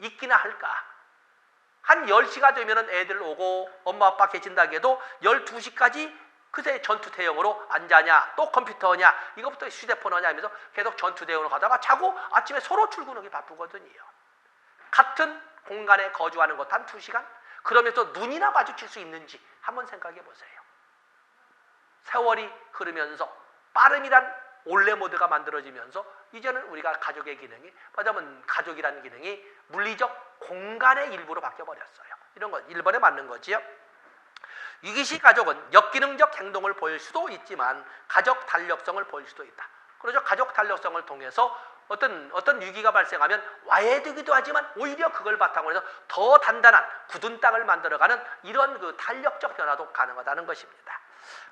있기나 할까? 한 10시가 되면 애들 오고 엄마 아빠 계신다고 해도 12시까지 그새 전투 대응으로 앉아냐 또 컴퓨터냐 이것부터 휴대폰 하냐 하면서 계속 전투 대응을 하다가 자고 아침에 서로 출근하기 바쁘거든요. 같은 공간에 거주하는 것 한 2시간? 그러면서 눈이나 마주칠 수 있는지 한번 생각해 보세요. 세월이 흐르면서 빠름이란 올레 모드가 만들어지면서 이제는 우리가 가족의 기능이 말하자면 가족이라는 기능이 물리적 공간의 일부로 바뀌어버렸어요. 이런 거 1번에 맞는 거지요. 위기시 가족은 역기능적 행동을 보일 수도 있지만 가족 탄력성을 보일 수도 있다. 그렇죠. 가족 탄력성을 통해서 어떤 위기가 발생하면 와해되기도 하지만 오히려 그걸 바탕으로 해서 더 단단한 굳은 땅을 만들어가는 이런 그 탄력적 변화도 가능하다는 것입니다.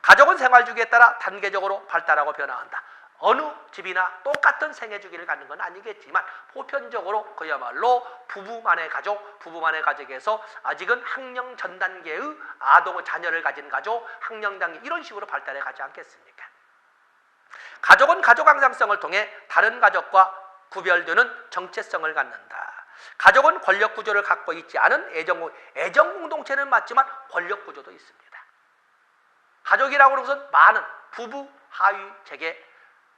가족은 생활 주기에 따라 단계적으로 발달하고 변화한다. 어느 집이나 똑같은 생애 주기를 갖는 건 아니겠지만 보편적으로 그야말로 부부만의 가족에서 아직은 학령 전 단계의 아동의 자녀를 가진 가족, 학령 단계 이런 식으로 발달해 가지 않겠습니까? 가족은 가족 항상성을 통해 다른 가족과 구별되는 정체성을 갖는다. 가족은 권력 구조를 갖고 있지 않은 애정 공동체는 맞지만 권력 구조도 있습니다. 가족이라고 하는 것은 많은 부부 하위 체계,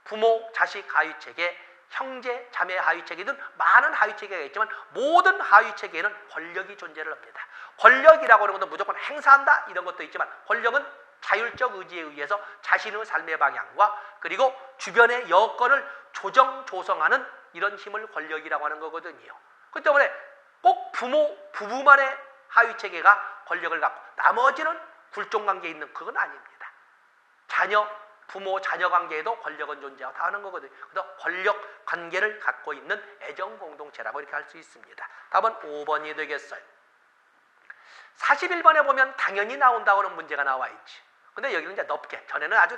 부모 자식 하위 체계, 형제 자매 하위 체계 등 많은 하위 체계가 있지만 모든 하위 체계에는 권력이 존재를 합니다. 권력이라고 하는 것도 무조건 행사한다 이런 것도 있지만 권력은 자율적 의지에 의해서 자신의 삶의 방향과 그리고 주변의 여건을 조정하는 이런 힘을 권력이라고 하는 거거든요. 그렇기 때문에 꼭 부부만의 하위 체계가 권력을 갖고 나머지는 굴종관계에 있는 그건 아닙니다. 부모 자녀 관계에도 권력은 존재하고 다 하는 거거든요. 그래서 권력 관계를 갖고 있는 애정 공동체라고 이렇게 할 수 있습니다. 답은 5번이 되겠어요. 41번에 보면 당연히 나온다고 하는 문제가 나와 있지. 근데 여기는 이제 넓게, 전에는 아주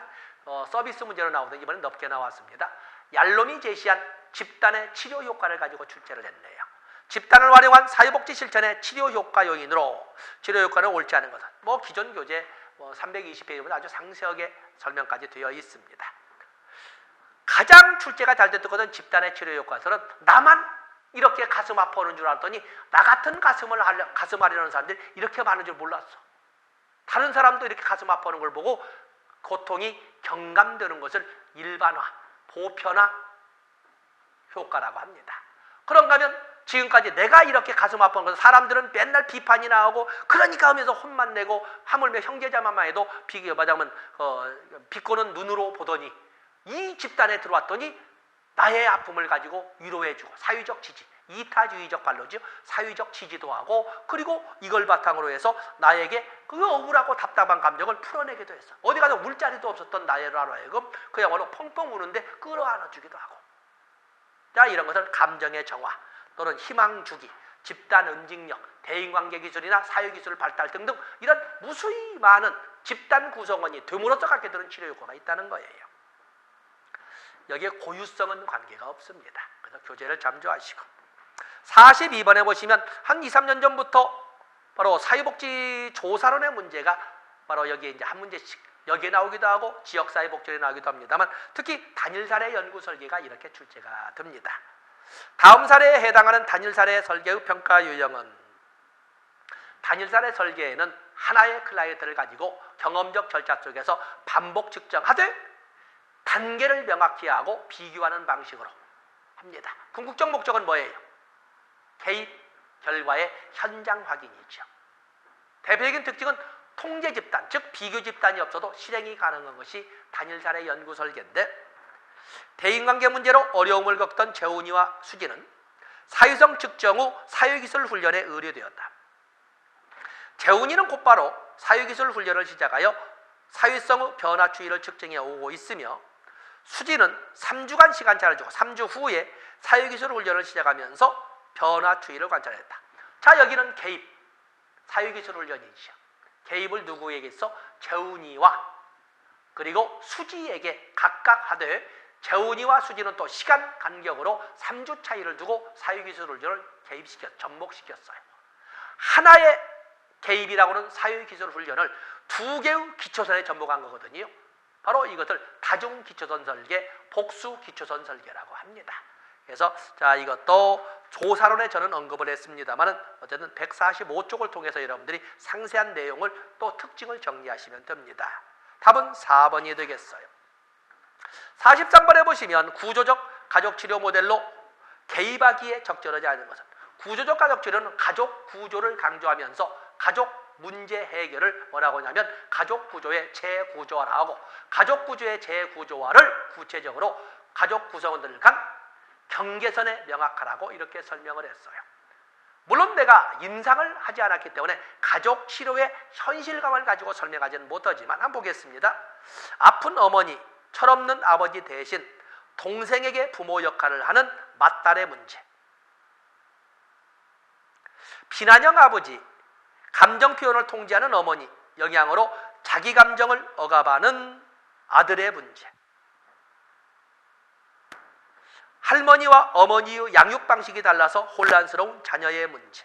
서비스 문제로 나오던 이번엔 넓게 나왔습니다. 얄롬이 제시한 집단의 치료 효과를 가지고 출제를 했네요. 집단을 활용한 사회복지 실천의 치료 효과 요인으로 치료 효과는 옳지 않은 것은 기존 교재 320페이지보다 아주 상세하게 설명까지 되어 있습니다. 가장 출제가 잘 됐던 것은 집단의 치료 효과에서는 나만 이렇게 가슴 아파오는 줄 알았더니 나 같은 가슴 앓으려는 사람들이 이렇게 많은 줄 몰랐어. 다른 사람도 이렇게 가슴 아파오는 걸 보고 고통이 경감되는 것을 일반화, 보편화 효과라고 합니다. 그런가 하면 지금까지 내가 이렇게 가슴 아픈 것은 사람들은 맨날 비판이 나오고 그러니까 하면서 혼만 내고 하물며 형제자매만 해도 비꼬는 눈으로 보더니 이 집단에 들어왔더니 나의 아픔을 가지고 위로해주고 사회적 지지, 이타주의적 관로죠. 사회적 지지도 하고 그리고 이걸 바탕으로 해서 나에게 그 억울하고 답답한 감정을 풀어내기도 했어. 어디 가서 울 자리도 없었던 나를 하여금 그야말로 펑펑 우는데 끌어안아주기도 하고. 자, 이런 것을 감정의 정화 또는 희망 주기, 집단 응징력, 대인관계 기술이나 사회기술 발달 등등 이런 무수히 많은 집단 구성원이 됨으로써 갖게 되는 치료 효과가 있다는 거예요. 여기에 고유성은 관계가 없습니다. 그래서 교재를 참조하시고 42번에 보시면 한 2, 3년 전부터 바로 사회복지 조사론의 문제가 바로 여기에 이제 한 문제씩 여기에 나오기도 하고 지역사회복지에 나오기도 합니다만 특히 단일 사례 연구 설계가 이렇게 출제가 됩니다. 다음 사례에 해당하는 단일 사례 설계의 평가 유형은 단일 사례 설계에는 하나의 클라이언트를 가지고 경험적 절차 속에서 반복 측정하되 단계를 명확히 하고 비교하는 방식으로 합니다. 궁극적 목적은 뭐예요? 개입 결과의 현장 확인이죠. 대표적인 특징은 통제 집단, 즉 비교 집단이 없어도 실행이 가능한 것이 단일 사례 연구 설계인데 대인관계 문제로 어려움을 겪던 재훈이와 수지는 사회성 측정 후 사회기술 훈련에 의뢰되었다. 재훈이는 곧바로 사회기술 훈련을 시작하여 사회성의 변화 추이를 측정해 오고 있으며 수지는 3주간 시간차를 주고 3주 후에 사회기술 훈련을 시작하면서 변화 추이를 관찰했다. 자, 여기는 개입, 사유기술훈련이죠. 개입을 누구에게 했어? 재훈이와 그리고 수지에게 각각 하되, 재훈이와 수지는 또 시간 간격으로 3주 차이를 두고 사유기술훈련을 접목시켰어요. 하나의 개입이라고는 사유기술훈련을 2개의 기초선에 접목한 거거든요. 바로 이것을 다중기초선 설계, 복수기초선 설계라고 합니다. 그래서 자, 이것도 조사론에 저는 언급을 했습니다만은 어쨌든 145쪽을 통해서 여러분들이 상세한 내용을 또 특징을 정리하시면 됩니다. 답은 4번이 되겠어요. 43번에 보시면 구조적 가족치료 모델로 개입하기에 적절하지 않은 것은, 구조적 가족치료는 가족 구조를 강조하면서 가족 문제 해결을 뭐라고 하냐면 가족 구조의 재구조화라고, 가족 구조의 재구조화를 구체적으로 가족 구성원들 간 경계선에 명확하라고 이렇게 설명을 했어요. 물론 내가 임상을 하지 않았기 때문에 가족 치료의 현실감을 가지고 설명하지는 못하지만 한번 보겠습니다. 아픈 어머니, 철없는 아버지 대신 동생에게 부모 역할을 하는 맏딸의 문제, 비난형 아버지, 감정 표현을 통제하는 어머니 영향으로 자기 감정을 억압하는 아들의 문제, 할머니와 어머니의 양육 방식이 달라서 혼란스러운 자녀의 문제,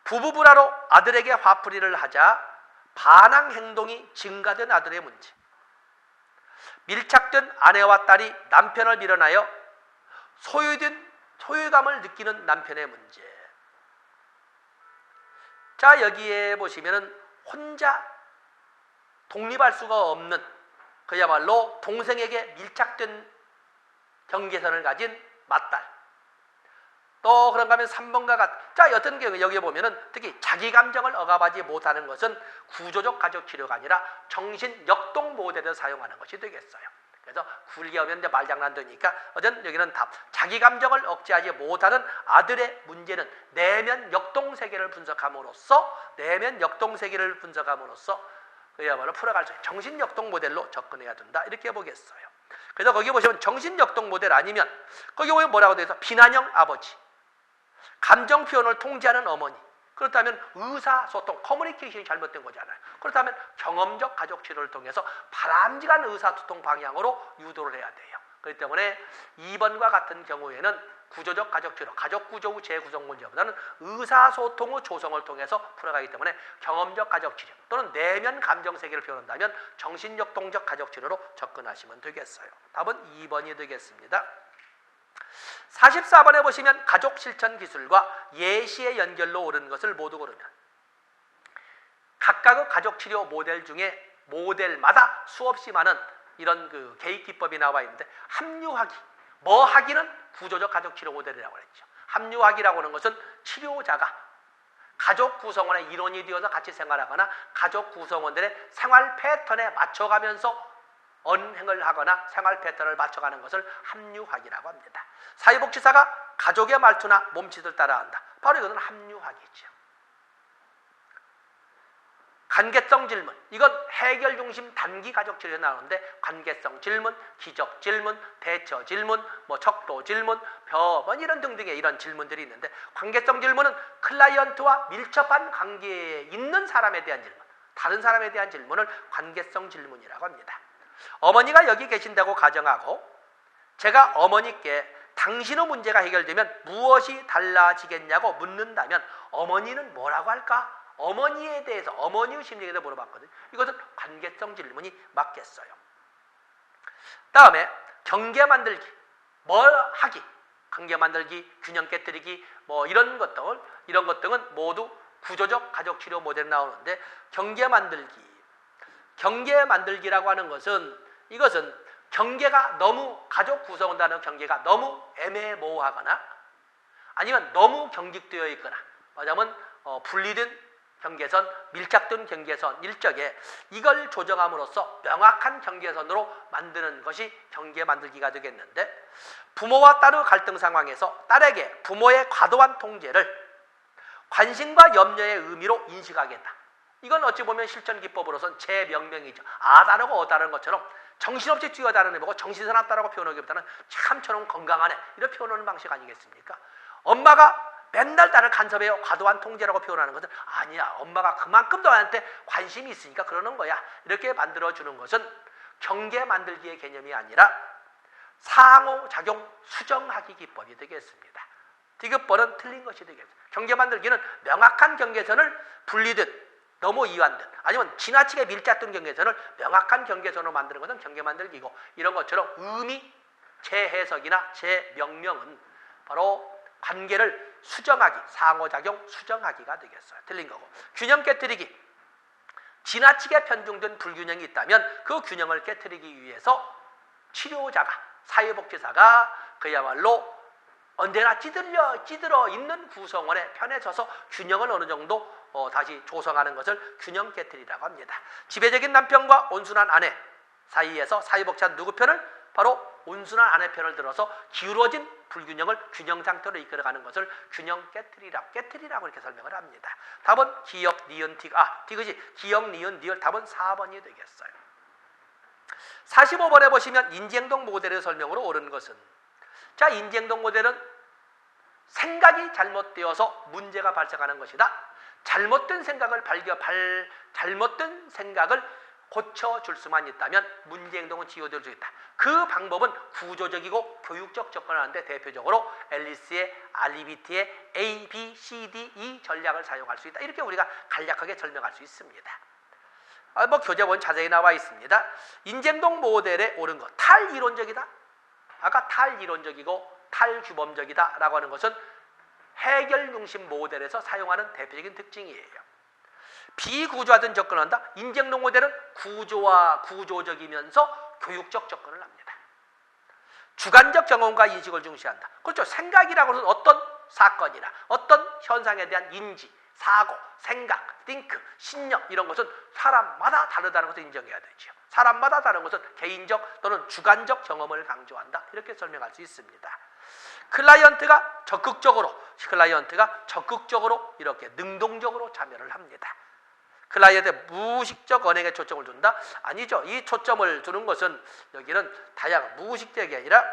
부부 불화로 아들에게 화풀이를 하자 반항 행동이 증가된 아들의 문제, 밀착된 아내와 딸이 남편을 밀어나여 소유감을 느끼는 남편의 문제. 자, 여기에 보시면은 혼자 독립할 수가 없는, 그야말로 동생에게 밀착된 경계선을 가진 맏딸. 또 그런가 하면 3번과 같은, 자, 어떤 경우 여기에 보면은 특히 자기 감정을 억압하지 못하는 것은 구조적 가족 치료가 아니라 정신 역동 모델을 사용하는 것이 되겠어요. 그래서 굴게 하면 이제 말장난 되니까 어쨌든 여기는 답. 자기 감정을 억제하지 못하는 아들의 문제는 내면 역동 세계를 분석함으로써 그야말로 풀어갈 수 있는 정신 역동 모델로 접근해야 된다. 이렇게 보겠어요. 그래서 거기 보시면 정신 역동 모델 아니면 거기 보면 뭐라고 되어 있어? 비난형 아버지, 감정 표현을 통제하는 어머니. 그렇다면 의사소통, 커뮤니케이션이 잘못된 거잖아요. 그렇다면 경험적 가족 치료를 통해서 바람직한 의사소통 방향으로 유도를 해야 돼요. 그렇기 때문에 2번과 같은 경우에는 구조적 가족 치료, 가족 구조 후 재구성 문제보다는 의사소통의 조성을 통해서 풀어가기 때문에 경험적 가족 치료 또는 내면 감정 세계를 표현한다면 정신역동적 가족 치료로 접근하시면 되겠어요. 답은 2번이 되겠습니다. 44번에 보시면 가족 실천 기술과 예시의 연결로 옳은 것을 모두 고르면, 각각의 가족 치료 모델 중에 모델마다 수없이 많은 이런 그 개입 기법이 나와 있는데, 합류하기, 하기는 구조적 가족 치료 모델이라고 했죠. 합류하기라고 하는 것은 치료자가 가족 구성원의 일원이 되어서 같이 생활하거나 가족 구성원들의 생활 패턴에 맞춰가면서 언행을 하거나 생활 패턴을 맞춰가는 것을 합류하기라고 합니다. 사회복지사가 가족의 말투나 몸짓을 따라한다. 바로 이것은 합류하기죠. 관계성 질문, 이건 해결 중심 단기 가족 치료에 나오는데 관계성 질문, 기적 질문, 대처 질문, 척도 질문, 병원 이런 등등의 이런 질문들이 있는데, 관계성 질문은 클라이언트와 밀접한 관계에 있는 사람에 대한 질문, 다른 사람에 대한 질문을 관계성 질문이라고 합니다. 어머니가 여기 계신다고 가정하고 제가 어머니께 당신의 문제가 해결되면 무엇이 달라지겠냐고 묻는다면 어머니는 뭐라고 할까? 어머니에 대해서, 어머니의 심리에 대해서 물어봤거든요. 이것은 관계성 질문이 맞겠어요. 다음에 경계 만들기, 하기, 관계 만들기, 균형 깨뜨리기, 이런 것들은 모두 구조적 가족 치료 모델에 나오는데, 경계 만들기라고 하는 것은, 이것은 경계가 너무, 가족 구성원과의 경계가 너무 애매모호하거나 아니면 너무 경직되어 있거나, 말하자면 분리된 경계선, 밀착된 경계선 일적에 이걸 조정함으로써 명확한 경계선으로 만드는 것이 경계 만들기가 되겠는데, 부모와 딸의 갈등 상황에서 딸에게 부모의 과도한 통제를 관심과 염려의 의미로 인식하겠다. 이건 어찌 보면 실전 기법으로선 제 명명이죠. 아다르고 어다른 것처럼 정신없이 뛰어다니는 보고 정신사납다라고 표현하기보다는 참 저놈 건강하네 이렇게 표현하는 방식 아니겠습니까? 엄마가 맨날 딸을 간섭해요. 과도한 통제라고 표현하는 것은 아니야. 엄마가 그만큼 너한테 관심이 있으니까 그러는 거야. 이렇게 만들어주는 것은 경계 만들기의 개념이 아니라 상호작용 수정하기 기법이 되겠습니다. 디귿번은 틀린 것이 되겠습니다. 경계 만들기는 명확한 경계선을 분리듯 너무 이완듯 아니면 지나치게 밀착된 경계선을 명확한 경계선으로 만드는 것은 경계 만들기고 이런 것처럼 의미, 재해석이나 재명령은 바로 관계를 수정하기, 상호작용 수정하기가 되겠어요. 틀린 거고. 균형 깨뜨리기. 지나치게 편중된 불균형이 있다면 그 균형을 깨뜨리기 위해서 치료자가, 사회복지사가 그야말로 언제나 찌들어 있는 구성원의 편에 서서 균형을 어느 정도 다시 조성하는 것을 균형 깨뜨리라고 합니다. 지배적인 남편과 온순한 아내 사이에서 사회복지사 누구 편을? 바로 온순한 아내 편을 들어서 기울어진 불균형을 균형 상태로 이끌어가는 것을 균형 깨뜨리라고 이렇게 설명을 합니다. 답은 기역, 니은, 디귿이 기역, 니은, 니을 답은 4번이 되겠어요. 45번에 보시면 인지행동 모델의 설명으로 옳은 것은 자, 인지행동 모델은 생각이 잘못되어서 문제가 발생하는 것이다. 잘못된 생각을 고쳐줄 수만 있다면 문제행동은 치유될 수 있다. 그 방법은 구조적이고 교육적 접근하는데 대표적으로 앨리스의 알리비티의 A, B, C, D, E 전략을 사용할 수 있다. 이렇게 우리가 간략하게 설명할 수 있습니다. 교재본 자세히 나와 있습니다. 인지행동 모델에 옳은 것, 탈이론적이다. 아까 탈이론적이고 탈규범적이다 라고 하는 것은 해결 중심 모델에서 사용하는 대표적인 특징이에요. 비구조화된 접근을 한다. 인지행동 모델은 구조적이면서 교육적 접근을 합니다. 주관적 경험과 인식을 중시한다. 그렇죠. 생각이라고 하는 어떤 사건이나 어떤 현상에 대한 인지, 사고, 생각, think, 신념 이런 것은 사람마다 다르다는 것을 인정해야 되죠. 사람마다 다른 것은 개인적 또는 주관적 경험을 강조한다. 이렇게 설명할 수 있습니다. 클라이언트가 적극적으로 이렇게 능동적으로 참여를 합니다. 클라이언트의 무의식적 언행에 초점을 둔다? 아니죠. 이 초점을 두는 것은 여기는 다양한 무의식적이 아니라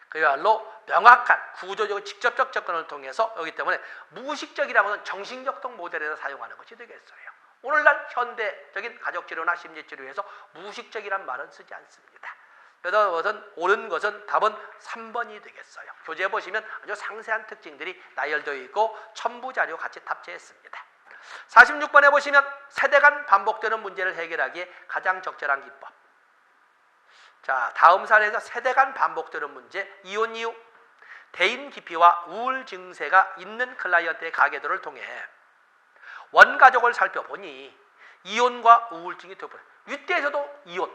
그야말로 명확한 구조적 직접적 접근을 통해서 여기 때문에 무의식적이라고 하는 정신격동 모델에서 사용하는 것이 되겠어요. 오늘날 현대적인 가족치료나 심리치료에서 무의식적이란 말은 쓰지 않습니다. 그래서 옳은 것은 답은 3번이 되겠어요. 교재에 보시면 아주 상세한 특징들이 나열되어 있고 첨부 자료 같이 탑재했습니다. 46번에 보시면 세대 간 반복되는 문제를 해결하기에 가장 적절한 기법. 자, 다음 사례에서 세대 간 반복되는 문제, 이혼 이후 대인 기피와 우울 증세가 있는 클라이언트의 가계도를 통해 원가족을 살펴보니 이혼과 우울증이 두 번, 윗대에서도 이혼,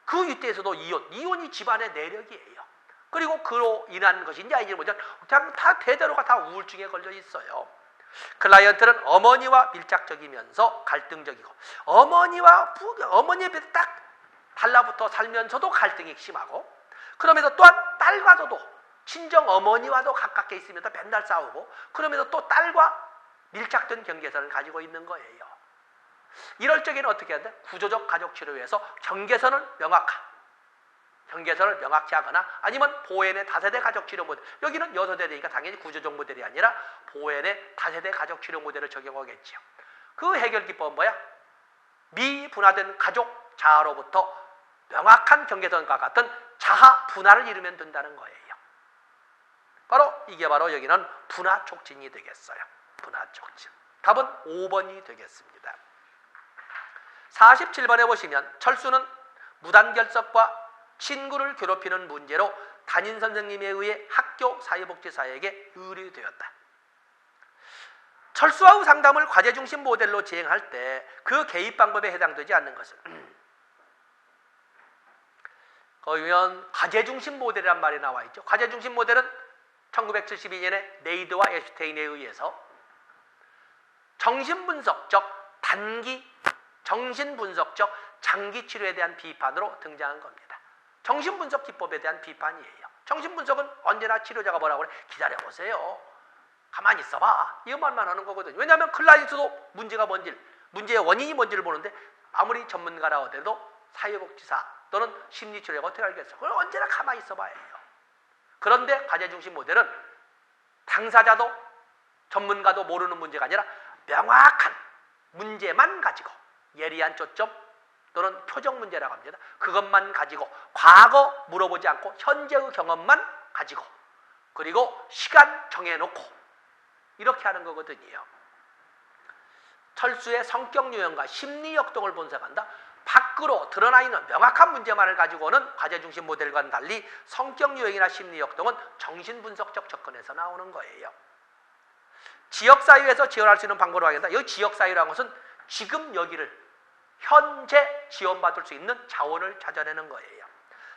그 윗대에서도 이혼이 집안의 내력이에요. 그리고 그로 인한 것인지 아닌지 모르지만 그냥 다 대대로가 다 우울증에 걸려 있어요. 클라이언트는 어머니와 밀착적이면서 갈등적이고 어머니에 비해서 딱 달라붙어 살면서도 갈등이 심하고 그러면서 또한 딸과도 친정 어머니와도 가깝게 있으면서 맨날 싸우고 그러면서 또 딸과 밀착된 경계선을 가지고 있는 거예요. 이럴 적에는 어떻게 해야 돼? 구조적 가족치료에서 경계선을 명확히 하거나 아니면 보앤의 다세대 가족치료 모델, 여기는 6세대니까 당연히 구조적 모델이 아니라 보앤의 다세대 가족치료 모델을 적용하겠죠. 그 해결 기법은 뭐야? 미분화된 가족 자아로부터 명확한 경계선과 같은 자아 분화를 이루면 된다는 거예요. 이게 바로 여기는 분화 촉진이 되겠어요. 분화 촉진. 답은 5번이 되겠습니다. 47번에 보시면 철수는 무단결석과 친구를 괴롭히는 문제로 담임 선생님에 의해 학교 사회복지사에게 의뢰되었다. 철수와 후 상담을 과제 중심 모델로 진행할 때 그 개입 방법에 해당되지 않는 것은 거기면 과제 중심 모델이란 말이 나와 있죠. 과제 중심 모델은 1972년에 네이드와 에슈테인에 의해서 정신분석적 장기 치료에 대한 비판으로 등장한 겁니다. 정신분석 기법에 대한 비판이에요. 정신분석은 언제나 치료자가 뭐라고 그래? 기다려보세요. 가만히 있어봐. 이것만 하는 거거든요. 왜냐하면 클라이언트도 문제의 원인이 뭔지를 보는데 아무리 전문가라 하더라도 사회복지사 또는 심리치료가 어떻게 알겠어? 그걸 언제나 가만히 있어봐야 해요. 그런데 과제중심 모델은 당사자도 전문가도 모르는 문제가 아니라 명확한 문제만 가지고 예리한 초점 또는 표정 문제라고 합니다. 그것만 가지고 과거 물어보지 않고 현재의 경험만 가지고 그리고 시간 정해놓고 이렇게 하는 거거든요. 철수의 성격 유형과 심리 역동을 분석한다. 밖으로 드러나 있는 명확한 문제만을 가지고는 과제중심 모델과는 달리 성격 유형이나 심리 역동은 정신분석적 접근에서 나오는 거예요. 지역사회에서 지원할 수 있는 방법으로 하겠다. 여기 지역사회라는 것은 지금 여기를 현재 지원받을 수 있는 자원을 찾아내는 거예요.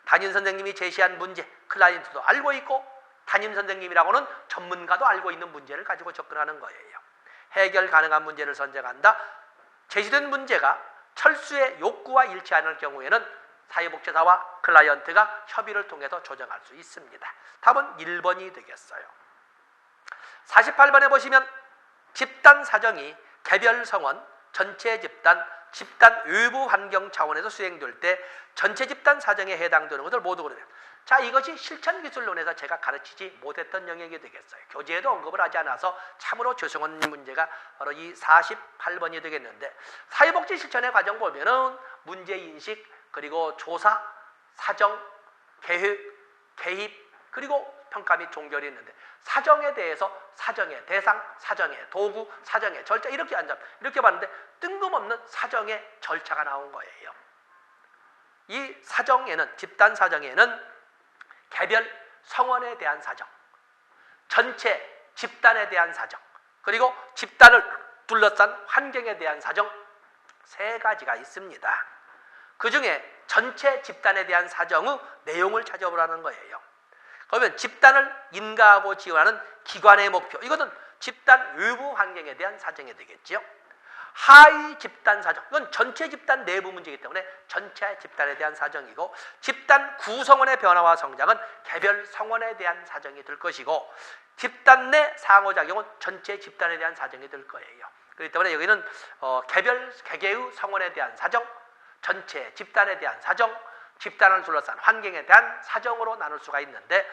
담임선생님이 제시한 문제, 클라이언트도 알고 있고 담임선생님이라고는 전문가도 알고 있는 문제를 가지고 접근하는 거예요. 해결 가능한 문제를 선정한다. 제시된 문제가 철수의 욕구와 일치하는 경우에는 사회복지사와 클라이언트가 협의를 통해서 조정할 수 있습니다. 답은 1번이 되겠어요. 48번에 보시면 집단 사정이 개별 성원, 전체 집단, 집단 외부 환경 차원에서 수행될 때 전체 집단 사정에 해당되는 것을 모두 그러면 자, 이것이 실천기술론에서 제가 가르치지 못했던 영역이 되겠어요. 교재에도 언급을 하지 않아서 참으로 죄송한 문제가 바로 이 48번이 되겠는데 사회복지 실천의 과정 보면은 문제인식, 그리고 조사, 사정, 계획, 개입, 그리고 평가 및 종결이 있는데 사정에 대해서 사정의 대상, 사정의 도구, 사정의 절차 이렇게 봤는데 뜬금없는 사정의 절차가 나온 거예요. 이 사정에는 집단 사정에는 개별 성원에 대한 사정, 전체 집단에 대한 사정, 그리고 집단을 둘러싼 환경에 대한 사정 세 가지가 있습니다. 그 중에 전체 집단에 대한 사정의 내용을 찾아보라는 거예요. 그러면 집단을 인가하고 지원하는 기관의 목표, 이것은 집단 외부 환경에 대한 사정이 되겠죠. 하위 집단 사정, 이건 전체 집단 내부 문제이기 때문에 전체 집단에 대한 사정이고, 집단 구성원의 변화와 성장은 개별 성원에 대한 사정이 될 것이고, 집단 내 상호작용은 전체 집단에 대한 사정이 될 거예요. 그렇기 때문에 여기는 개별 개개의 성원에 대한 사정, 전체 집단에 대한 사정, 집단을 둘러싼 환경에 대한 사정으로 나눌 수가 있는데,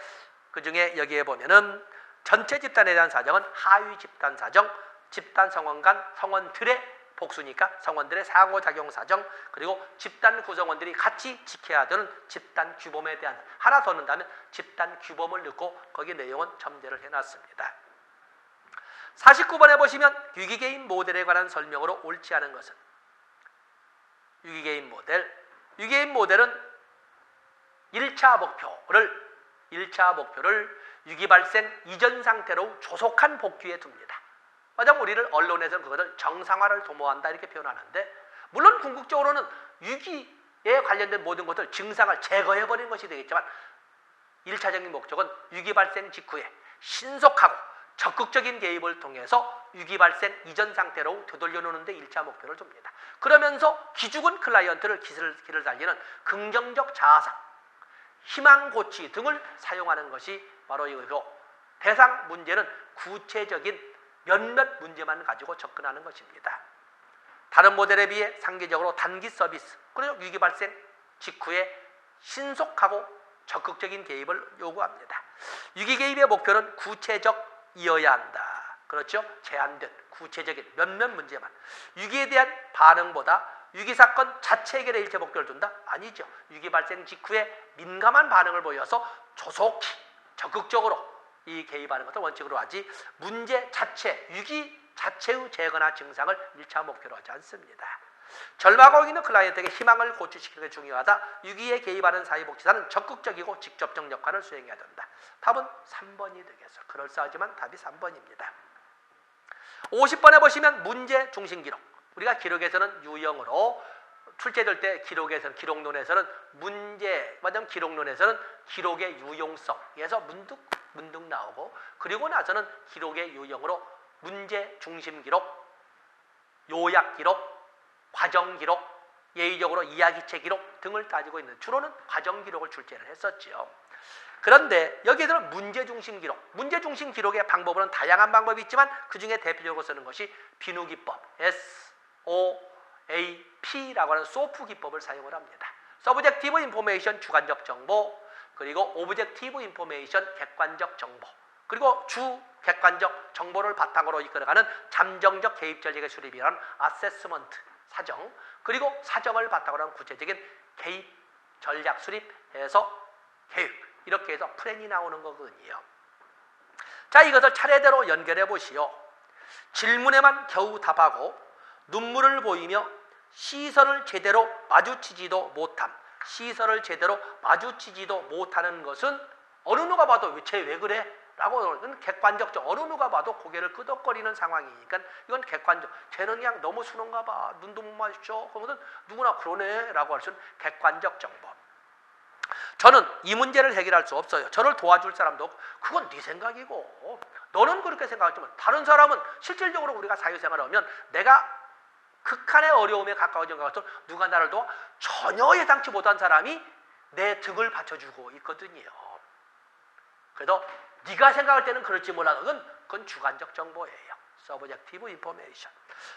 그 중에 여기에 보면은 전체 집단에 대한 사정은 하위 집단 사정, 집단 성원 간 성원들의 복수니까 성원들의 상호작용 사정, 그리고 집단 구성원들이 같이 지켜야 되는 집단 규범에 대한, 하나 더 넣는다면 집단 규범을 넣고 거기 내용은 첨제를 해놨습니다. 49번에 보시면 유기개인 모델에 관한 설명으로 옳지 않은 것은, 유기개인 모델은 1차 목표를 유기 발생 이전 상태로 조속한 복귀에 둡니다. 마침 우리를 언론에서는 그것을 정상화를 도모한다 이렇게 표현하는데, 물론 궁극적으로는 유기에 관련된 모든 것들 증상을 제거해버리는 것이 되겠지만 1차적인 목적은 유기 발생 직후에 신속하고 적극적인 개입을 통해서 유기 발생 이전 상태로 되돌려 놓는 데 1차 목표를 줍니다. 그러면서 기죽은 클라이언트를 길을 살리는 긍정적 자아상, 희망 고치 등을 사용하는 것이 바로 이거고, 대상 문제는 구체적인 몇몇 문제만 가지고 접근하는 것입니다. 다른 모델에 비해 상대적으로 단기 서비스, 그리고 위기 발생 직후에 신속하고 적극적인 개입을 요구합니다. 위기 개입의 목표는 구체적이어야 한다. 그렇죠? 제한된 구체적인 몇몇 문제만. 위기에 대한 반응보다 위기 사건 자체 해결에 일체 목표를 둔다? 아니죠. 위기 발생 직후에 민감한 반응을 보여서 조속히 적극적으로 이 개입하는 것을 원칙으로 하지, 문제 자체, 위기 자체의 제거나 증상을 1차 목표로 하지 않습니다. 절망하고 있는 클라이언트에게 희망을 고취시키는 게 중요하다. 위기에 개입하는 사회복지사는 적극적이고 직접적 역할을 수행해야 된다. 답은 3번이 되겠어. 그럴싸하지만 답이 3번입니다. 50번에 보시면 문제 중심 기록. 우리가 기록에서는 유형으로 출제될 때 기록론에서는 문제, 맞으면 기록론에서는 기록의 유용성에서 문득 나오고, 그리고 나서는 기록의 유형으로 문제 중심 기록, 요약 기록, 과정 기록, 예의적으로 이야기체 기록 등을 따지고 있는, 주로는 과정 기록을 출제를 했었죠. 그런데 여기에서는 문제 중심 기록의 방법은 다양한 방법이 있지만 그 중에 대표적으로 쓰는 것이 비누 기법, SOAP라고 하는 소프 기법을 사용을 합니다. 서브젝티브 인포메이션 주관적 정보, 그리고 오브젝티브 인포메이션 객관적 정보, 그리고 주 객관적 정보를 바탕으로 이끌어가는 잠정적 개입 전략의 수립이라는 아세스먼트 사정, 그리고 사정을 바탕으로 하는 구체적인 개입 전략 수립해서 계획, 이렇게 해서 플랜이 나오는 거거든요. 자, 이것을 차례대로 연결해 보시오. 질문에만 겨우 답하고 눈물을 보이며 시선을 제대로 마주치지도 못함. 시선을 제대로 마주치지도 못하는 것은 어느 누가 봐도 쟤 왜 그래? 라고 객관적, 어느 누가 봐도 고개를 끄덕거리는 상황이니까 이건 객관적. 쟤는 그냥 너무 순한가 봐. 눈도 못 마주쳐. 그러면 누구나 그러네 라고 할 수 있는 객관적 정보. 저는 이 문제를 해결할 수 없어요. 저를 도와줄 사람도 없고, 그건 네 생각이고 너는 그렇게 생각하지만 다른 사람은 실질적으로 우리가 사회생활을 하면 내가 극한의 어려움에 가까워진 것 같은 누가 나를 도와? 전혀 예상치 못한 사람이 내 등을 받쳐주고 있거든요. 그래서 네가 생각할 때는 그럴지 몰라도 그건 주관적 정보예요. 서브젝티브 인포메이션.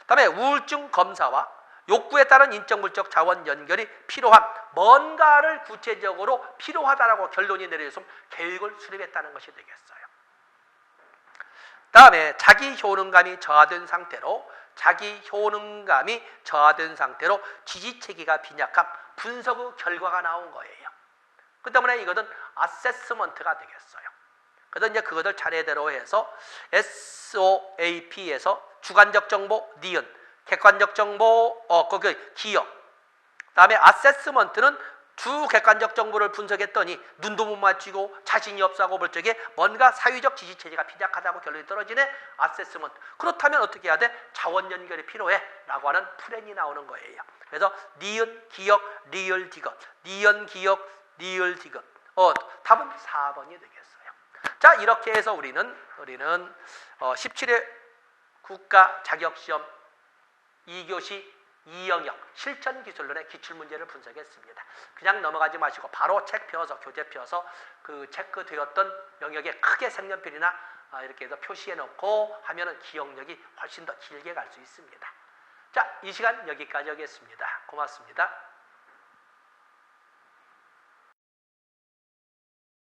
다음에 우울증 검사와 욕구에 따른 인적-물적 자원 연결이 필요한 뭔가를 구체적으로 필요하다라고 결론이 내려졌으면 계획을 수립했다는 것이 되겠어요. 다음에 자기 효능감이 저하된 상태로 지지체계가 빈약함, 분석 후 결과가 나온 거예요. 그 때문에 이것은 아세스먼트가 되겠어요. 그래서 이제 그것을 차례대로 해서 SOAP에서 주관적 정보, 니은, 객관적 정보, 기억. 다음에 아세스먼트는 주 객관적 정보를 분석했더니 눈도 못 맞추고 자신이 없어하고 볼 적에 뭔가 사회적 지지체제가 빈약하다고 결론이 떨어지네. 아세스먼트. 그렇다면 어떻게 해야 돼? 자원 연결이 필요해 라고 하는 플랜이 나오는 거예요. 그래서 니은, 기억, 리을, 디귿. 니은, 기억, 리을, 디귿. 답은 4번이 되겠어요. 자, 이렇게 해서 우리는 17회 국가 자격시험 2교시 2영역 실전기술론의 기출문제를 분석했습니다. 그냥 넘어가지 마시고 바로 책 펴서, 교재 펴서 그 체크되었던 영역에 크게 색연필이나 이렇게 해서 표시해 놓고 하면은 기억력이 훨씬 더 길게 갈 수 있습니다. 자, 이 시간 여기까지 하겠습니다. 고맙습니다.